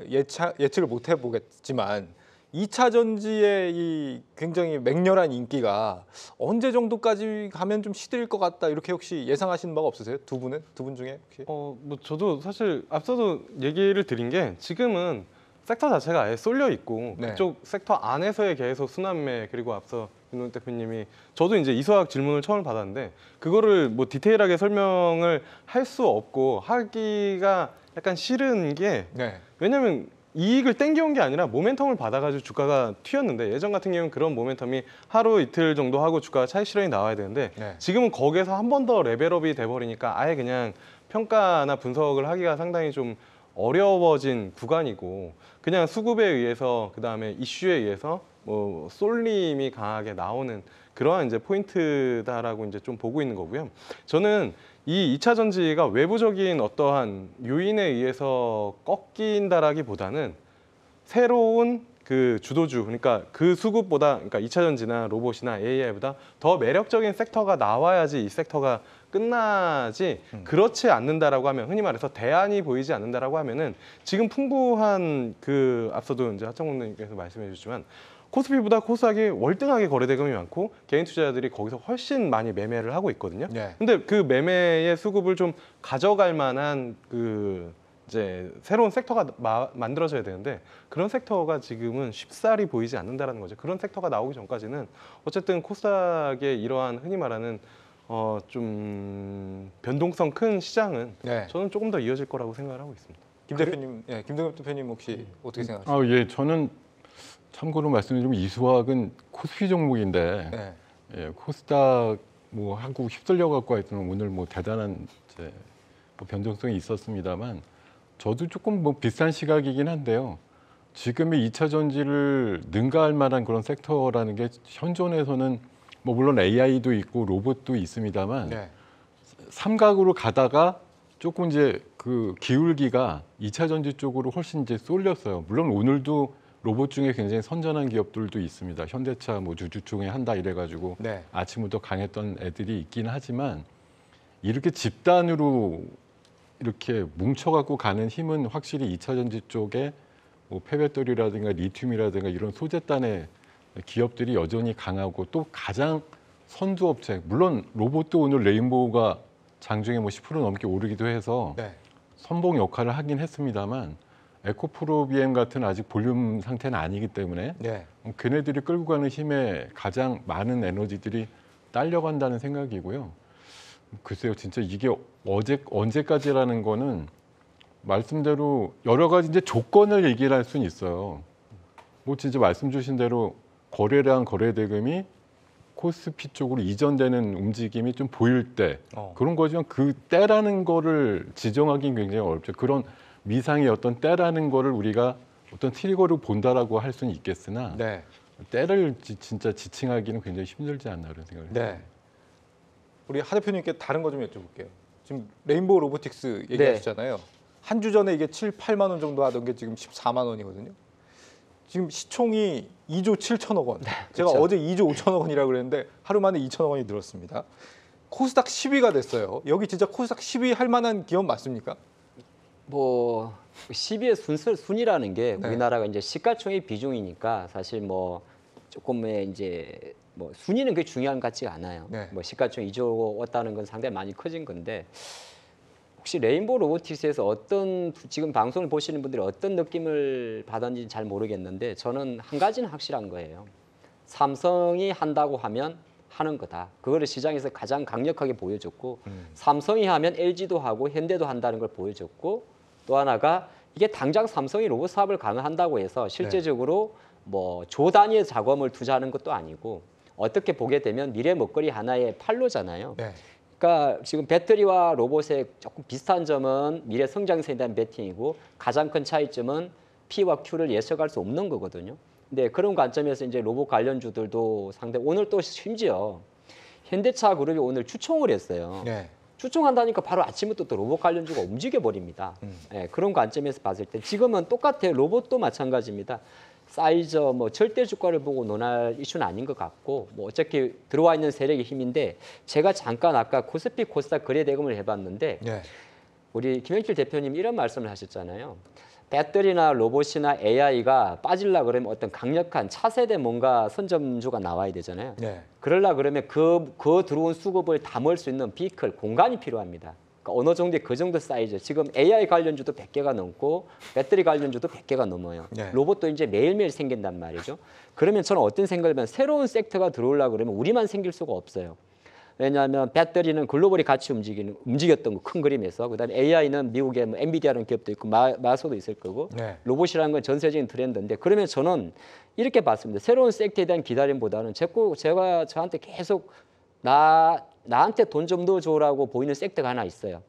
예측을 못 해보겠지만 2차 전지의 이 굉장히 맹렬한 인기가 언제 정도까지 가면 좀 시들일 것 같다 이렇게 혹시 예상하시는 바가 없으세요? 두 분 중에 혹시? 뭐 저도 사실 앞서도 얘기를 드린 게 지금은 섹터 자체가 아예 쏠려 있고 네. 그쪽 섹터 안에서의 계속 순환매 그리고 앞서 윤호익 대표님이 저도 이제 이수학 질문을 처음 받았는데 그거를 뭐 디테일하게 설명을 할 수 없고 하기가 약간 싫은 게 네. 왜냐면 이익을 땡겨온 게 아니라 모멘텀을 받아가지고 주가가 튀었는데 예전 같은 경우는 그런 모멘텀이 하루 이틀 정도 하고 주가가 차익 실현이 나와야 되는데 네. 지금은 거기에서 한 번 더 레벨업이 돼버리니까 아예 그냥 평가나 분석을 하기가 상당히 좀 어려워진 구간이고 그냥 수급에 의해서 그다음에 이슈에 의해서 뭐 쏠림이 강하게 나오는 그러한 이제 포인트다라고 이제 좀 보고 있는 거고요. 저는 이 2차 전지가 외부적인 어떠한 요인에 의해서 꺾인다라기보다는 새로운 그 주도주, 그러니까 그 수급보다, 그러니까 2차 전지나 로봇이나 AI보다 더 매력적인 섹터가 나와야지 이 섹터가 끝나지 그렇지 않는다라고 하면 흔히 말해서 대안이 보이지 않는다라고 하면은 지금 풍부한 그 앞서도 이제 하청국님께서 말씀해 주셨지만 코스피보다 코스닥이 월등하게 거래대금이 많고 개인 투자자들이 거기서 훨씬 많이 매매를 하고 있거든요. 네. 근데 그 매매의 수급을 좀 가져갈 만한 그 이제 새로운 섹터가 만들어져야 되는데 그런 섹터가 지금은 쉽사리 보이지 않는다라는 거죠. 그런 섹터가 나오기 전까지는 어쨌든 코스닥의 이러한 흔히 말하는 좀 변동성 큰 시장은 네. 저는 조금 더 이어질 거라고 생각을 하고 있습니다. 김 대표님, 예, 김동엽 대표님 혹시 어떻게 생각하세요? 예, 저는 참고로 말씀드리면 이수학은 코스피 종목인데 네. 예, 코스닥 뭐 하고 휩쓸려 갖고 하여튼 오늘 뭐 대단한 이제 뭐 변동성이 있었습니다만 저도 조금 뭐 비슷한 시각이긴 한데요. 지금의 2차 전지를 능가할 만한 그런 섹터라는 게 현존에서는 뭐 물론 AI도 있고 로봇도 있습니다만 네. 삼각으로 가다가 조금 이제 그 기울기가 2차 전지 쪽으로 훨씬 이제 쏠렸어요. 물론 오늘도 로봇 중에 굉장히 선전한 기업들도 있습니다. 현대차 뭐 주주총회 한다 이래가지고 네. 아침부터 강했던 애들이 있긴 하지만 이렇게 집단으로 이렇게 뭉쳐갖고 가는 힘은 확실히 2차 전지 쪽에 뭐 폐배터리라든가 리튬이라든가 이런 소재단의 기업들이 여전히 강하고 또 가장 선두 업체 물론 로봇도 오늘 레인보우가 장중에 뭐 10% 넘게 오르기도 해서 네. 선봉 역할을 하긴 했습니다만 에코프로 BM 같은 아직 볼륨 상태는 아니기 때문에 네. 걔네들이 끌고 가는 힘에 가장 많은 에너지들이 딸려간다는 생각이고요. 글쎄요, 진짜 이게 언제까지라는 거는 말씀대로 여러 가지 이제 조건을 얘기를 할 수는 있어요. 뭐 진짜 말씀 주신 대로 거래량 거래 대금이 코스피 쪽으로 이전되는 움직임이 좀 보일 때 그런 거지만 그 때라는 거를 지정하기는 굉장히 어렵죠. 그런 미상의 어떤 때라는 거를 우리가 어떤 트리거로 본다라고 할 수는 있겠으나 네. 때를 진짜 지칭하기는 굉장히 힘들지 않나 그런 생각을 해요. 네. 우리 하 대표님께 다른 거 좀 여쭤볼게요. 지금 레인보우 로보틱스 얘기하셨잖아요. 한 주 전에 이게 7, 8만 원 정도 하던 게 지금 14만 원이거든요. 지금 시총이 2조 7천억 원. 제가 그쵸. 어제 2조 5천억 원이라고 그랬는데 하루 만에 2천억 원이 늘었습니다. 코스닥 10위가 됐어요. 여기 진짜 코스닥 10위 할 만한 기업 맞습니까? 뭐 10위의 순이라는 게 네. 우리나라가 이제 시가총액 비중이니까 사실 뭐 조금의 이제 뭐 순위는 그게 중요한 것 같지가 않아요. 네. 뭐 시가총액 2조 왔다는 건 상당히 많이 커진 건데 혹시 레인보우 로보틱스에서 어떤 지금 방송을 보시는 분들이 어떤 느낌을 받았는지 잘 모르겠는데 저는 한 가지는 확실한 거예요. 삼성이 한다고 하면 하는 거다. 그거를 시장에서 가장 강력하게 보여줬고 삼성이 하면 LG도 하고 현대도 한다는 걸 보여줬고 또 하나가 이게 당장 삼성이 로봇 사업을 가능한다고 해서 실제적으로 뭐 조 단위의 자금을 투자하는 것도 아니고 어떻게 보게 되면 미래 먹거리 하나의 판로잖아요. 네. 그러니까 지금 배터리와 로봇의 조금 비슷한 점은 미래 성장성에 대한 베팅이고 가장 큰 차이점은 P와 Q를 예측할 수 없는 거거든요. 근데 그런 관점에서 이제 로봇 관련주들도 상당히 오늘 또 심지어 현대차 그룹이 오늘 추총을 했어요. 네. 추총한다니까 바로 아침부터 또 로봇 관련주가 움직여 버립니다. 예, 그런 관점에서 봤을 때 지금은 똑같아요. 로봇도 마찬가지입니다. 사이즈 뭐 절대 주가를 보고 논할 이슈는 아닌 것 같고 뭐 어차피 들어와 있는 세력의 힘인데 제가 잠깐 아까 코스피 코스닥 거래 대금을 해봤는데 네. 우리 김영길 대표님 이런 말씀을 하셨잖아요. 배터리나 로봇이나 AI가 빠질라 그러면 어떤 강력한 차세대 뭔가 선점주가 나와야 되잖아요. 네. 그러려 그러면 그 들어온 수급을 담을 수 있는 비클 공간이 필요합니다. 그러니까 어느 정도의 그 정도 사이즈. 지금 AI 관련주도 100개가 넘고 배터리 관련주도 100개가 넘어요. 네. 로봇도 이제 매일매일 생긴단 말이죠. 그러면 저는 어떤 생각을 하면 새로운 섹터가 들어오려고 그러면 우리만 생길 수가 없어요. 왜냐하면 배터리는 글로벌이 같이 움직였던 거 큰 그림에서 그다음에 AI는 미국의 뭐 엔비디아라는 기업도 있고 마소도 있을 거고 네. 로봇이라는 건 전세적인 트렌드인데 그러면 저는 이렇게 봤습니다. 새로운 섹터에 대한 기다림보다는 제가 저한테 계속 나한테 돈 좀 넣어줘라고 보이는 섹터가 하나 있어요.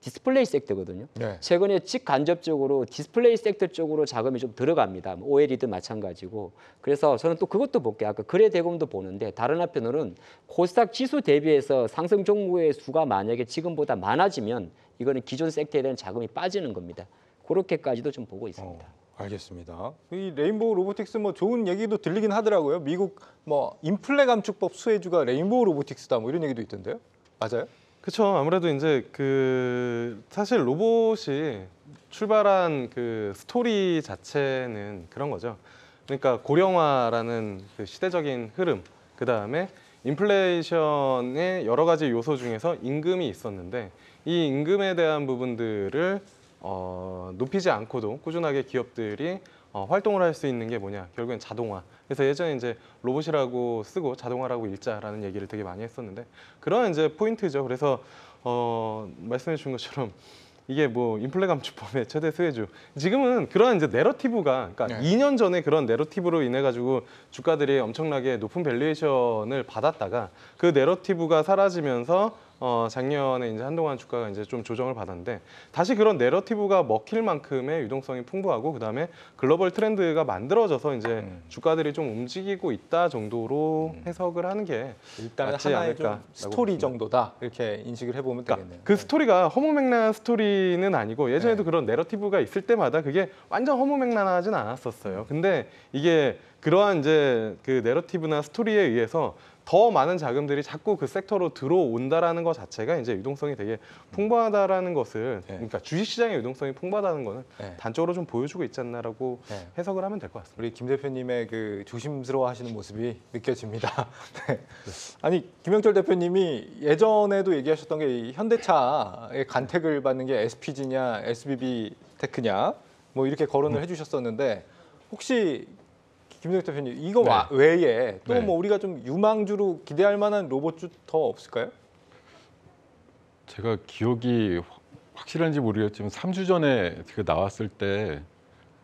디스플레이 섹터거든요. 네. 최근에 직간접적으로 디스플레이 섹터 쪽으로 자금이 좀 들어갑니다. 뭐 OLED 마찬가지고. 그래서 저는 또 그것도 볼게요. 아까 거래 대금도 보는데 다른 한편으로는 코스닥 지수 대비해서 상승 종목의 수가 만약에 지금보다 많아지면 이거는 기존 섹터에 대한 자금이 빠지는 겁니다. 그렇게까지도 좀 보고 있습니다. 알겠습니다. 이 레인보우 로보틱스 뭐 좋은 얘기도 들리긴 하더라고요. 미국 뭐 인플레 감축법 수혜주가 레인보우 로보틱스다 뭐 이런 얘기도 있던데요. 맞아요? 그렇죠. 아무래도 이제 그 사실 로봇이 출발한 그 스토리 자체는 그런 거죠. 그러니까 고령화라는 그 시대적인 흐름, 그 다음에 인플레이션의 여러 가지 요소 중에서 임금이 있었는데 이 임금에 대한 부분들을 높이지 않고도 꾸준하게 기업들이 활동을 할 수 있는 게 뭐냐? 결국엔 자동화. 그래서 예전에 이제 로봇이라고 쓰고 자동화라고 읽자라는 얘기를 되게 많이 했었는데 그런 이제 포인트죠. 그래서 말씀해 주신 것처럼 이게 뭐 인플레 감축법의 최대 수혜주. 지금은 그런 이제 내러티브가 그러니까 네. 2년 전에 그런 내러티브로 인해 가지고 주가들이 엄청나게 높은 밸류에이션을 받았다가 그 내러티브가 사라지면서 작년에 이제 한동안 주가가 이제 좀 조정을 받았는데 다시 그런 내러티브가 먹힐 만큼의 유동성이 풍부하고 그다음에 글로벌 트렌드가 만들어져서 이제 주가들이 좀 움직이고 있다 정도로 해석을 하는 게 일단 맞지 하나의 좀 않을까라고 스토리 봅니다. 정도다 이렇게 인식을 해보면 그러니까 되겠네요. 그 스토리가 허무맹랑한 스토리는 아니고 예전에도 그런 내러티브가 있을 때마다 그게 완전 허무맹랑하진 않았었어요. 근데 이게 그러한 이제 그 내러티브나 스토리에 의해서 더 많은 자금들이 자꾸 그 섹터로 들어온다라는 것 자체가 이제 유동성이 되게 풍부하다라는 것을 그러니까 주식시장의 유동성이 풍부하다는 거는 단적으로 좀 보여주고 있지 않나라고 해석을 하면 될 것 같습니다. 우리 김 대표님의 그 조심스러워하시는 모습이 느껴집니다. 네. 아니 김영철 대표님이 예전에도 얘기하셨던 게 이 현대차의 간택을 받는 게 SPG냐 SBB 테크냐 뭐 이렇게 거론을 해주셨었는데 혹시 김동욱 대표님 이거 네. 외에 또 네. 뭐 우리가 좀 유망주로 기대할 만한 로봇주 더 없을까요? 제가 기억이 확실한지 모르겠지만 3주 전에 그 나왔을 때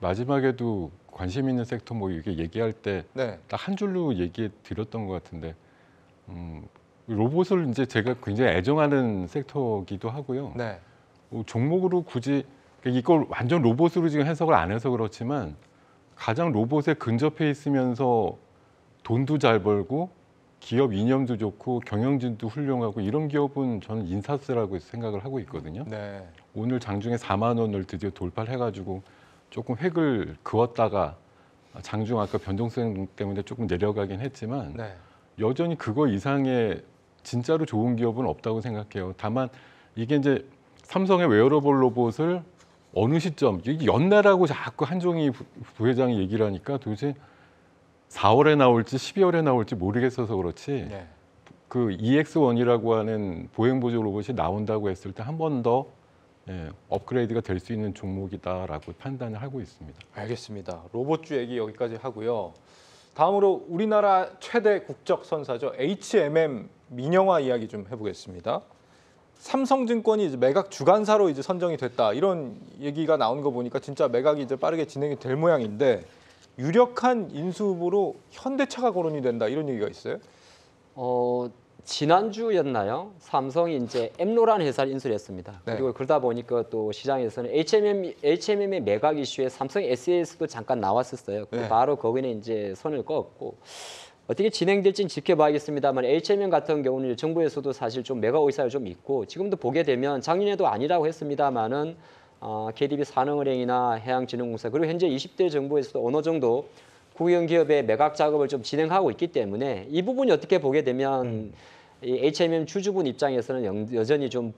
마지막에도 관심 있는 섹터 뭐 이렇게 얘기할 때 네. 딱 한 줄로 얘기해 드렸던 것 같은데 로봇을 이제 제가 굉장히 애정하는 섹터기도 하고요. 네. 종목으로 굳이 이걸 완전 로봇으로 지금 해석을 안 해서 그렇지만 가장 로봇에 근접해 있으면서 돈도 잘 벌고 기업 이념도 좋고 경영진도 훌륭하고 이런 기업은 저는 인사스라고 생각을 하고 있거든요. 네. 오늘 장중에 4만 원을 드디어 돌파를 해가지고 조금 획을 그었다가 장중 아까 변동성 때문에 조금 내려가긴 했지만 네. 여전히 그거 이상의 진짜로 좋은 기업은 없다고 생각해요. 다만 이게 이제 삼성의 웨어러블 로봇을 어느 시점 이게 연내라고 자꾸 한종희 부회장이 얘기를 하니까 도대체 4월에 나올지 12월에 나올지 모르겠어서 그렇지 네. 그 EX1이라고 하는 보행 보조 로봇이 나온다고 했을 때 한 번 더 업그레이드가 될 수 있는 종목이다라고 판단을 하고 있습니다. 알겠습니다. 로봇주 얘기 여기까지 하고요. 다음으로 우리나라 최대 국적 선사죠. HMM 민영화 이야기 좀 해보겠습니다. 삼성증권이 이제 매각 주관사로 이제 선정이 됐다 이런 얘기가 나오는 거 보니까 진짜 매각이 이제 빠르게 진행이 될 모양인데 유력한 인수 후보로 현대차가 거론이 된다 이런 얘기가 있어요. 지난주였나요? 삼성이 이제 엠로라는 회사를 인수를 했습니다. 네. 그리고 그러다 보니까 또 시장에서는 HMM의 매각 이슈에 삼성 SES도 잠깐 나왔었어요. 네. 바로 거기는 이제 손을 껐고 어떻게 진행될지는 지켜봐야겠습니다만 HMM 같은 경우는 정부에서도 사실 좀 매각 의사가 좀 있고 지금도 보게 되면 작년에도 아니라고 했습니다만은 KDB 산업은행이나 해양진흥공사 그리고 현재 20대 정부에서도 어느 정도 국영 기업의 매각 작업을 좀 진행하고 있기 때문에 이 부분이 어떻게 보게 되면 이 HMM 주주분 입장에서는 여전히 좀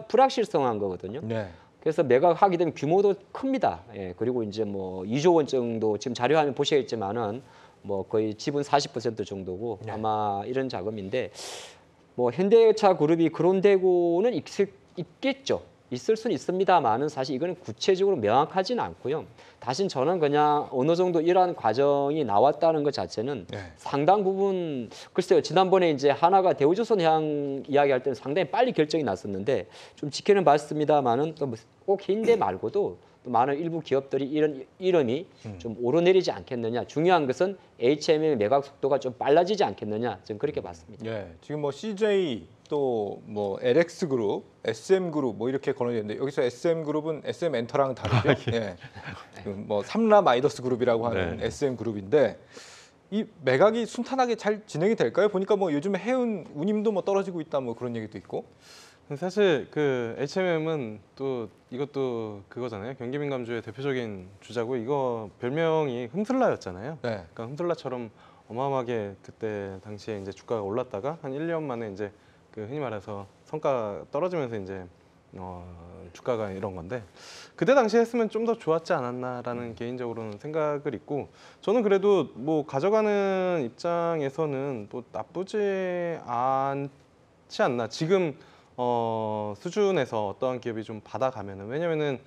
불확실성한 거거든요. 네. 그래서 매각하게 되면 규모도 큽니다. 예, 그리고 이제 뭐 2조 원 정도 지금 자료화면 보시겠지만은 뭐 거의 지분 40% 정도고 네. 아마 이런 자금인데 뭐 현대차 그룹이 그런 대구는 있겠죠. 있을 수는 있습니다만은 사실 이거는 구체적으로 명확하지는 않고요. 다신 저는 그냥 어느 정도 이러한 과정이 나왔다는 것 자체는 네. 상당 부분 글쎄요. 지난번에 이제 하나가 대우조선해양 이야기할 때는 상당히 빨리 결정이 났었는데 좀 지켜는 봤습니다만은 또 꼭 현대 말고도 또 많은 일부 기업들이 이런 이름이 좀 오르내리지 않겠느냐. 중요한 것은 HMM의 매각 속도가 좀 빨라지지 않겠느냐. 저는 그렇게 봤습니다. 예, 지금 뭐 CJ 또 뭐 LX 그룹, SM 그룹 뭐 이렇게 거론이 되는데 여기서 SM 그룹은 SM 엔터랑 다르죠. 예. 뭐 삼라 마이더스 그룹이라고 하는 네. SM 그룹인데 이 매각이 순탄하게 잘 진행이 될까요? 보니까 뭐 요즘에 해운 운임도 뭐 떨어지고 있다 뭐 그런 얘기도 있고. 사실 그 HMM은 또 이것도 그거잖아요. 경기민감주의 대표적인 주자고 이거 별명이 흠슬라였잖아요. 네. 그러니까 흠슬라처럼 어마어마하게 그때 당시에 이제 주가가 올랐다가 한 1년 만에 이제 그 흔히 말해서 성과 떨어지면서 이제 주가가 이런 건데 그때 당시에 했으면 좀 더 좋았지 않았나라는 개인적으로는 생각을 있고 저는 그래도 뭐 가져가는 입장에서는 뭐 나쁘지 않지 않나 지금 수준에서 어떠한 기업이 좀 받아가면은 왜냐면은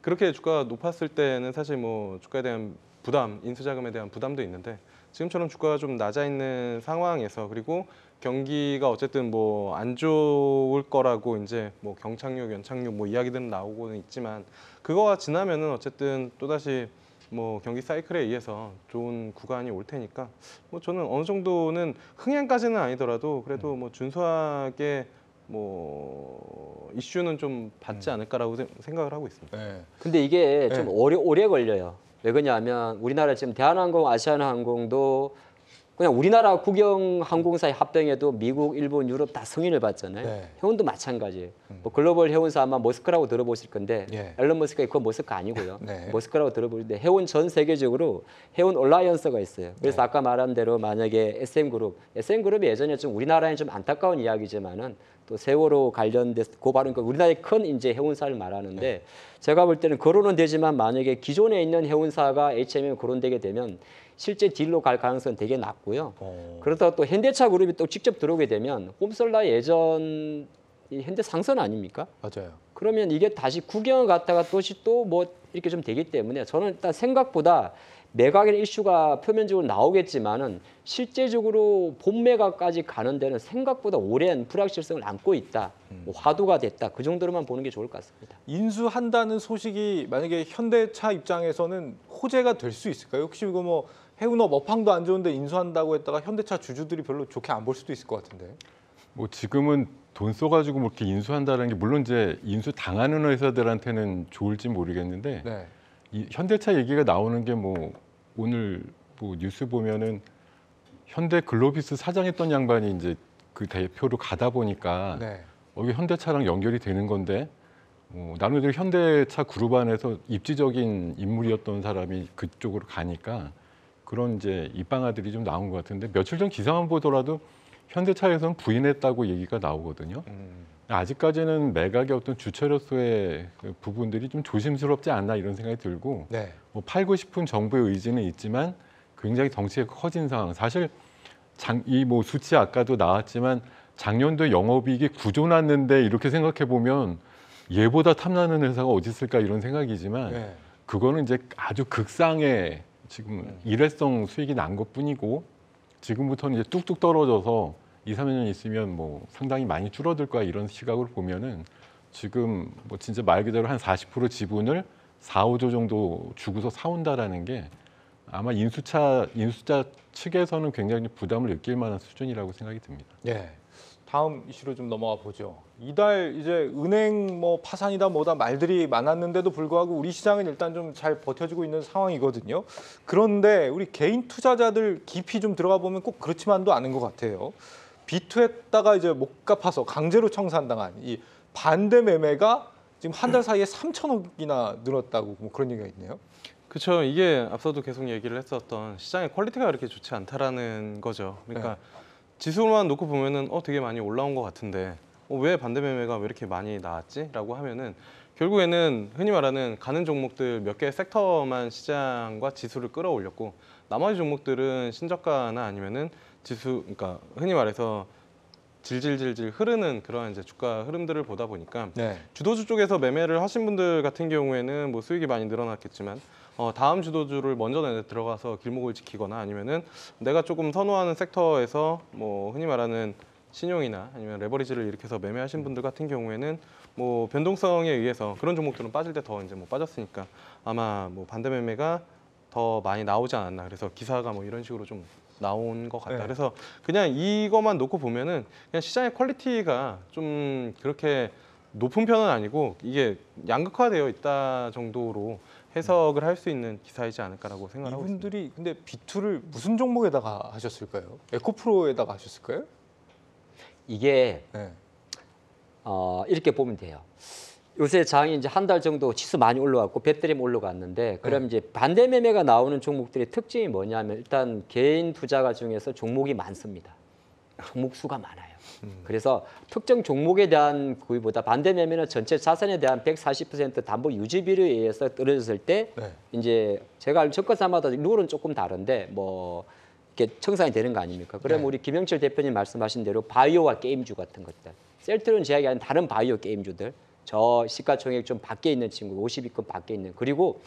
그렇게 주가가 높았을 때는 사실 뭐 주가에 대한 부담, 인수자금에 대한 부담도 있는데 지금처럼 주가가 좀 낮아 있는 상황에서 그리고 경기가 어쨌든 뭐 안 좋을 거라고 이제 뭐 경착륙, 연착륙 뭐 이야기들은 나오고는 있지만 그거가 지나면은 어쨌든 또다시 뭐 경기 사이클에 의해서 좋은 구간이 올 테니까 뭐 저는 어느 정도는 흥행까지는 아니더라도 그래도 뭐 준수하게 뭐 이슈는 좀 받지 않을까라고 생각을 하고 있습니다. 네. 근데 이게 네. 좀 오래 걸려요. 왜 그러냐면 우리나라 지금 대한항공, 아시아나항공도 그냥 우리나라 국영 항공사의 합병에도 미국, 일본, 유럽 다 승인을 받잖아요. 네. 해운도 마찬가지예요. 뭐 글로벌 해운사 아마 머스크라고 들어보실 건데 예. 앨런 머스크가 그건 머스크 아니고요. 네. 머스크라고 들어보는데 해운 전 세계적으로 해운 얼라이언스가 있어요. 그래서 아까 말한 대로 만약에 SM그룹이 예전에 좀 우리나라에 좀 안타까운 이야기지만은 또 세월호 관련돼서 고발은 우리나라의 큰 이제 해운사를 말하는데 제가 볼 때는 거론은 되지만 만약에 기존에 있는 해운사가 HMM에 거론되게 되면 실제 딜로 갈 가능성은 되게 낮고요. 그러다가 또 현대차 그룹이 또 직접 들어오게 되면 홈솔라 예전 이 현대 상선 아닙니까? 맞아요. 그러면 이게 다시 구경을 갔다가 또 뭐 이렇게 좀 되기 때문에 저는 일단 생각보다 매각의 이슈가 표면적으로 나오겠지만은 실제적으로 본매각까지 가는 데는 생각보다 오랜 불확실성을 안고 있다. 뭐 화두가 됐다. 그 정도로만 보는 게 좋을 것 같습니다. 인수한다는 소식이 만약에 현대차 입장에서는 호재가 될 수 있을까요? 혹시 이거 뭐 해운업 업황도 안 좋은데 인수한다고 했다가 현대차 주주들이 별로 좋게 안 볼 수도 있을 것 같은데. 뭐 지금은 돈 써가지고 뭐 이렇게 인수한다는 게 물론 이제 인수 당하는 회사들한테는 좋을지 모르겠는데 네. 이 현대차 얘기가 나오는 게 뭐 오늘 뭐 뉴스 보면은 현대 글로비스 사장했던 양반이 이제 그 대표로 가다 보니까 네. 이게 현대차랑 연결이 되는 건데 나름대로 현대차 그룹 안에서 입지적인 인물이었던 사람이 그쪽으로 가니까 그런 이제 입방아들이 좀 나온 것 같은데 며칠 전 기사만 보더라도 현대차에서는 부인했다고 얘기가 나오거든요. 아직까지는 매각의 어떤 주체로서의 그 부분들이 좀 조심스럽지 않나 이런 생각이 들고 네. 뭐 팔고 싶은 정부의 의지는 있지만 굉장히 덩치가 커진 상황. 사실 이 뭐 수치 아까도 나왔지만 작년도 영업이익이 9조 났는데 이렇게 생각해 보면 얘보다 탐나는 회사가 어디 있을까 이런 생각이지만 네. 그거는 이제 아주 극상의 지금 일회성 수익이 난 것뿐이고 지금부터는 이제 뚝뚝 떨어져서 2, 3년 있으면 뭐 상당히 많이 줄어들 거야 이런 시각으로 보면은 지금 뭐 진짜 말 그대로 한 40% 지분을 4, 5조 정도 주고서 사온다라는 게 아마 인수자 측에서는 굉장히 부담을 느낄 만한 수준이라고 생각이 듭니다. 예. 다음 이슈로 좀 넘어가 보죠. 이달 이제 은행 뭐 파산이다 뭐다 말들이 많았는데도 불구하고 우리 시장은 일단 좀 잘 버텨지고 있는 상황이거든요. 그런데 우리 개인 투자자들 깊이 좀 들어가 보면 꼭 그렇지만도 않은 것 같아요. 비투했다가 이제 못 갚아서 강제로 청산당한 이 반대 매매가 지금 한 달 사이에 3천억이나 늘었다고 뭐 그런 얘기가 있네요. 그렇죠. 이게 앞서도 계속 얘기를 했었던 시장의 퀄리티가 그렇게 좋지 않다라는 거죠. 그러니까 지수만 놓고 보면은 되게 많이 올라온 것 같은데 왜 반대 매매가 왜 이렇게 많이 나왔지?라고 하면은 결국에는 흔히 말하는 가는 종목들 몇 개의 섹터만 시장과 지수를 끌어올렸고 나머지 종목들은 신저가나 아니면은 지수, 그러니까 흔히 말해서 질질질질 흐르는 그런 이제 주가 흐름들을 보다 보니까 네. 주도주 쪽에서 매매를 하신 분들 같은 경우에는 뭐 수익이 많이 늘어났겠지만 다음 주도주를 먼저 들어가서 길목을 지키거나 아니면은 내가 조금 선호하는 섹터에서 뭐 흔히 말하는 신용이나 아니면 레버리지를 일으켜서 매매하신 분들 같은 경우에는 뭐 변동성에 의해서 그런 종목들은 빠질 때 더 이제 뭐 빠졌으니까 아마 뭐 반대 매매가 더 많이 나오지 않았나. 그래서 기사가 뭐 이런 식으로 좀 나온 것 같다. 네. 그래서 그냥 이것만 놓고 보면은 그냥 시장의 퀄리티가 좀 그렇게 높은 편은 아니고 이게 양극화되어 있다 정도로 해석을 할 수 있는 기사이지 않을까라고 생각하고 있습니다. 이분들이 근데 비투를 무슨 종목에다가 하셨을까요? 에코프로에다가 하셨을까요? 이게 네. 이렇게 보면 돼요. 요새 장이 이제 한 달 정도 지수 많이 올라왔고 배터리 올라갔는데 그럼 이제 반대 매매가 나오는 종목들의 특징이 뭐냐면 일단 개인 투자가 중에서 종목이 많습니다. 종목 수가 많아요. 그래서 특정 종목에 대한 구입보다 반대 매매는 전체 자산에 대한 140% 담보 유지 비율에 의해서 떨어졌을 때 네. 이제 제가 알기로 적가사마다 룰은 조금 다른데 뭐 이렇게 청산이 되는 거 아닙니까? 그러면 네. 우리 김영철 대표님 말씀하신 대로 바이오와 게임주 같은 것들, 셀트론 제약이 아닌 다른 바이오 게임주들, 저 시가총액 좀 밖에 있는 친구, 50위권 밖에 있는, 그리고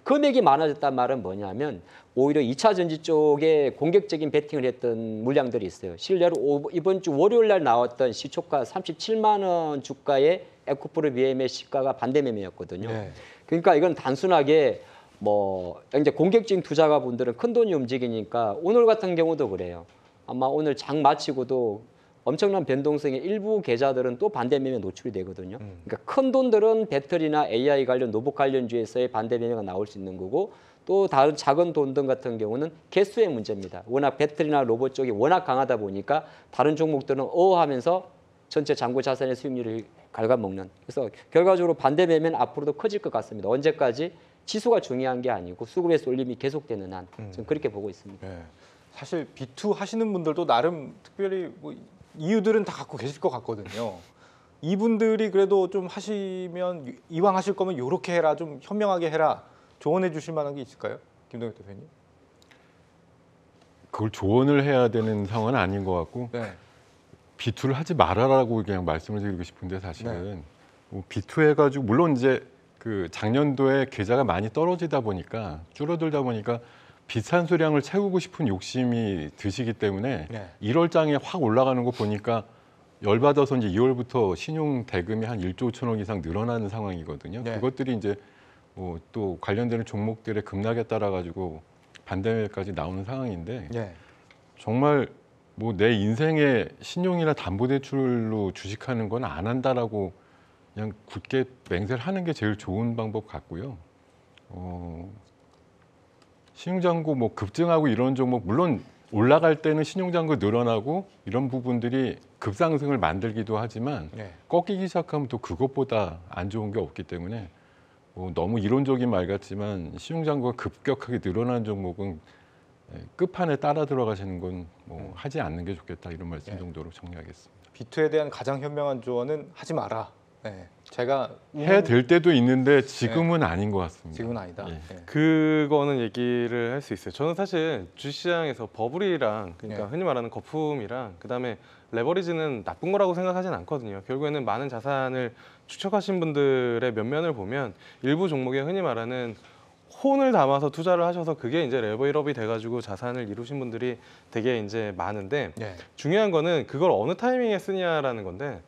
금액이 많아졌단 말은 뭐냐면 오히려 2차 전지 쪽에 공격적인 베팅을 했던 물량들이 있어요. 실례로 이번 주 월요일 날 나왔던 시초가 37만 원 주가의 에코프로 BM의 시가가 반대 매매였거든요. 네. 그러니까 이건 단순하게 뭐 이제 공격적인 투자가 분들은 큰 돈이 움직이니까 오늘 같은 경우도 그래요. 아마 오늘 장 마치고도 엄청난 변동성의 일부 계좌들은 또 반대 매매 노출이 되거든요. 그러니까 큰 돈들은 배터리나 AI 관련 로봇 관련주에서의 반대 매매가 나올 수 있는 거고 또 다른 작은 돈들 같은 경우는 개수의 문제입니다. 워낙 배터리나 로봇 쪽이 워낙 강하다 보니까 다른 종목들은 하면서 전체 장고 자산의 수익률을 갉아먹는. 그래서 결과적으로 반대 매매는 앞으로도 커질 것 같습니다. 언제까지? 지수가 중요한 게 아니고 수급의 쏠림이 계속되는 한 저는 그렇게 보고 있습니다. 네. 사실 비투 하시는 분들도 나름 특별히 뭐 이유들은 다 갖고 계실 것 같거든요. 이분들이 그래도 좀 하시면 이왕 하실 거면 이렇게 해라, 좀 현명하게 해라, 조언해 주실 만한 게 있을까요? 김동혁 대표님. 그걸 조언을 해야 되는 상황은 아닌 것 같고 네. 비투를 하지 말아라고 그냥 말씀을 드리고 싶은데 사실은 B2 해가지고 물론 이제 그 작년도에 계좌가 많이 떨어지다 보니까 줄어들다 보니까 비싼 수량을 채우고 싶은 욕심이 드시기 때문에 네. 1월장에 확 올라가는 거 보니까 열받아서 이제 2월부터 신용 대금이 한 1조 5천억 이상 늘어나는 상황이거든요. 네. 그것들이 이제 또 관련되는 종목들의 급락에 따라 가지고 반대매까지 나오는 상황인데 네. 정말 내 인생에 신용이나 담보대출로 주식하는 건 안 한다라고 그냥 굳게 맹세를 하는 게 제일 좋은 방법 같고요. 신용잔고 급증하고 이런 종목 물론 올라갈 때는 신용잔고 늘어나고 이런 부분들이 급상승을 만들기도 하지만 네. 꺾이기 시작하면 또 그것보다 안 좋은 게 없기 때문에 너무 이론적인 말 같지만 신용잔고가 급격하게 늘어난 종목은 끝판에 따라 들어가시는 건 하지 않는 게 좋겠다 이런 말씀 네. 정도로 정리하겠습니다. B2에 대한 가장 현명한 조언은 하지 마라. 네. 제가 해야 될 때도 있는데 지금은 아닌 것 같습니다. 지금은 아니다. 예. 네. 그거는 얘기를 할 수 있어요. 저는 사실 주시장에서 버블이랑 그러니까 네. 흔히 말하는 거품이랑 그다음에 레버리지는 나쁜 거라고 생각하진 않거든요. 결국에는 많은 자산을 축적하신 분들의 면면을 보면 일부 종목에 흔히 말하는 혼을 담아서 투자를 하셔서 그게 이제 레벨업이 돼가지고 자산을 이루신 분들이 되게 이제 많은데 네. 중요한 거는 그걸 어느 타이밍에 쓰냐라는 건데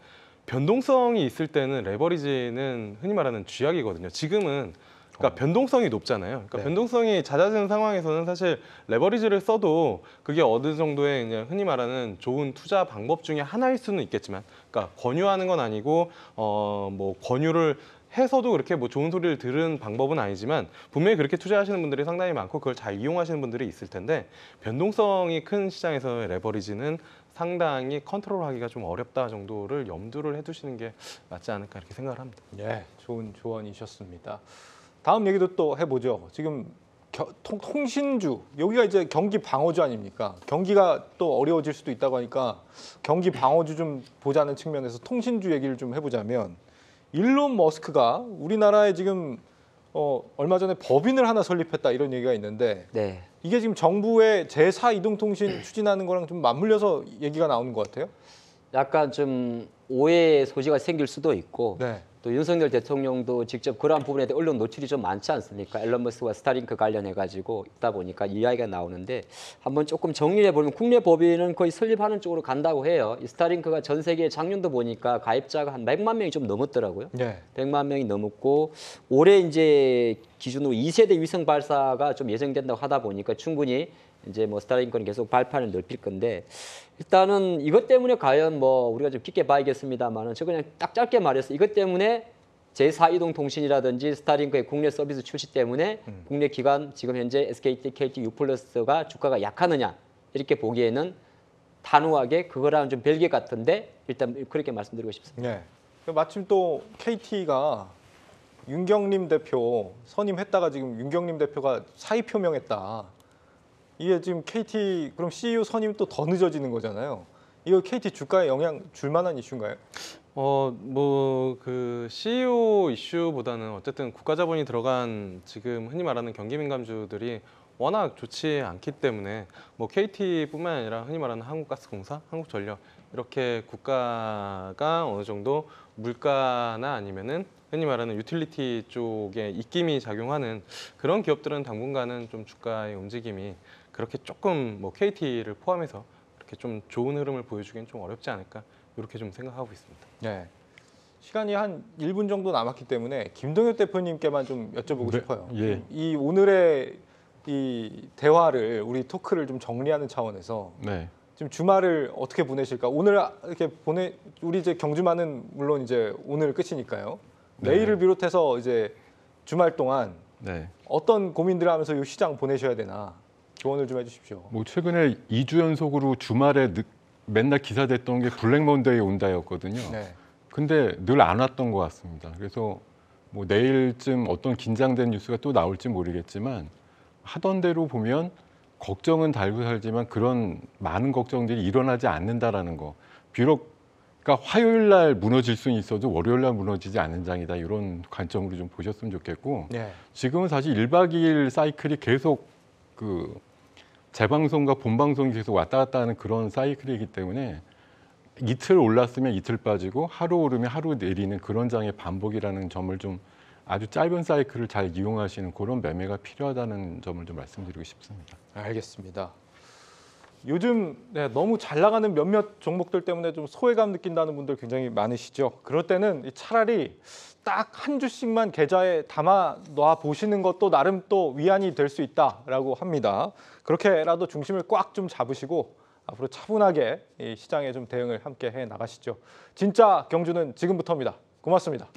변동성이 있을 때는 레버리지는 흔히 말하는 쥐약이거든요. 지금은 그러니까 변동성이 높잖아요. 그러니까 네. 변동성이 잦아지는 상황에서는 사실 레버리지를 써도 그게 어느 정도의 그냥 흔히 말하는 좋은 투자 방법 중에 하나일 수는 있겠지만, 그러니까 권유하는 건 아니고 권유를 해서도 그렇게 좋은 소리를 들은 방법은 아니지만 분명히 그렇게 투자하시는 분들이 상당히 많고 그걸 잘 이용하시는 분들이 있을 텐데 변동성이 큰 시장에서의 레버리지는 상당히 컨트롤하기가 좀 어렵다 정도를 염두를 해두시는 게 맞지 않을까 이렇게 생각을 합니다. 예, 좋은 조언이셨습니다. 다음 얘기도 또 해보죠. 지금 통신주, 여기가 이제 경기 방어주 아닙니까? 경기가 또 어려워질 수도 있다고 하니까 경기 방어주 좀 보자는 측면에서 통신주 얘기를 좀 해보자면 일론 머스크가 우리나라에 지금 얼마 전에 법인을 하나 설립했다 이런 얘기가 있는데 네. 이게 지금 정부의 제4 이동통신 추진하는 거랑 좀 맞물려서 얘기가 나오는 것 같아요. 약간 좀 오해의 소지가 생길 수도 있고 네. 또 윤석열 대통령도 직접 그러한 부분에 대해 언론 노출이 좀 많지 않습니까? 앨런 머스크와 스타링크 관련해 가지고 있다 보니까 이야기가 나오는데 한번 조금 정리해 보면 국내 법인은 거의 설립하는 쪽으로 간다고 해요. 이 스타링크가 전 세계 작년도 보니까 가입자가 한 100만 명이 좀 넘었더라고요. 네. 100만 명이 넘었고 올해 이제 기준으로 2세대 위성 발사가 좀 예정된다고 하다 보니까 충분히 이제 스타링크는 계속 발판을 넓힐 건데 일단은 이것 때문에 과연 우리가 좀 깊게 봐야겠습니다만은 저 그냥 딱 짧게 말해서 이것 때문에 제4 이동통신이라든지 스타링크의 국내 서비스 출시 때문에 국내 기관 지금 현재 SKT, KT, U+가 주가가 약하느냐 이렇게 보기에는 단호하게 그거랑 좀 별개 같은데 일단 그렇게 말씀드리고 싶습니다. 네. 마침 또 KT가 윤경림 대표 선임했다가 지금 윤경림 대표가 사의 표명했다. 이게 지금 KT 그럼 CEO 선임 또 더 늦어지는 거잖아요. 이거 KT 주가에 영향 줄 만한 이슈인가요? 그 CEO 이슈보다는 어쨌든 국가 자본이 들어간 지금 흔히 말하는 경기 민감주들이 워낙 좋지 않기 때문에 KT뿐만 아니라 흔히 말하는 한국가스공사, 한국전력 이렇게 국가가 어느 정도 물가나 아니면은 흔히 말하는 유틸리티 쪽에 입김이 작용하는 그런 기업들은 당분간은 좀 주가의 움직임이 그렇게 조금 KT를 포함해서 이렇게 좀 좋은 흐름을 보여주기는 좀 어렵지 않을까 이렇게 좀 생각하고 있습니다. 네. 시간이 한 1분 정도 남았기 때문에 김동엽 대표님께만 좀 여쭤보고 네, 싶어요. 예. 이 오늘의 이 대화를 우리 토크를 좀 정리하는 차원에서 네. 지금 주말을 어떻게 보내실까? 오늘 이렇게 우리 이제 경주만은 물론 이제 오늘 끝이니까요. 네. 내일을 비롯해서 이제 주말 동안 네. 어떤 고민들을 하면서 이 시장 보내셔야 되나 조언을 좀 해주십시오. 최근에 2주 연속으로 주말에 맨날 기사됐던 게 블랙 먼데이 온다였거든요. 네. 근데 늘 안 왔던 것 같습니다. 그래서 내일쯤 어떤 긴장된 뉴스가 또 나올지 모르겠지만 하던 대로 보면 걱정은 달고 살지만 그런 많은 걱정들이 일어나지 않는다라는 거. 비록 그러니까 화요일 날 무너질 수는 있어도 월요일 날 무너지지 않는 장이다. 이런 관점으로 좀 보셨으면 좋겠고 네. 지금은 사실 1박 2일 사이클이 계속 재방송과 본방송이 계속 왔다 갔다 하는 그런 사이클이기 때문에 이틀 올랐으면 이틀 빠지고 하루 오르면 하루 내리는 그런 장의 반복이라는 점을 좀 아주 짧은 사이클을 잘 이용하시는 그런 매매가 필요하다는 점을 좀 말씀드리고 싶습니다. 알겠습니다. 요즘 너무 잘 나가는 몇몇 종목들 때문에 좀 소외감 느낀다는 분들 굉장히 많으시죠. 그럴 때는 차라리 딱 한 주씩만 계좌에 담아 놔 보시는 것도 나름 또 위안이 될 수 있다라고 합니다. 그렇게라도 중심을 꽉 좀 잡으시고 앞으로 차분하게 이 시장에 좀 대응을 함께 해 나가시죠. 진짜 경주는 지금부터입니다. 고맙습니다.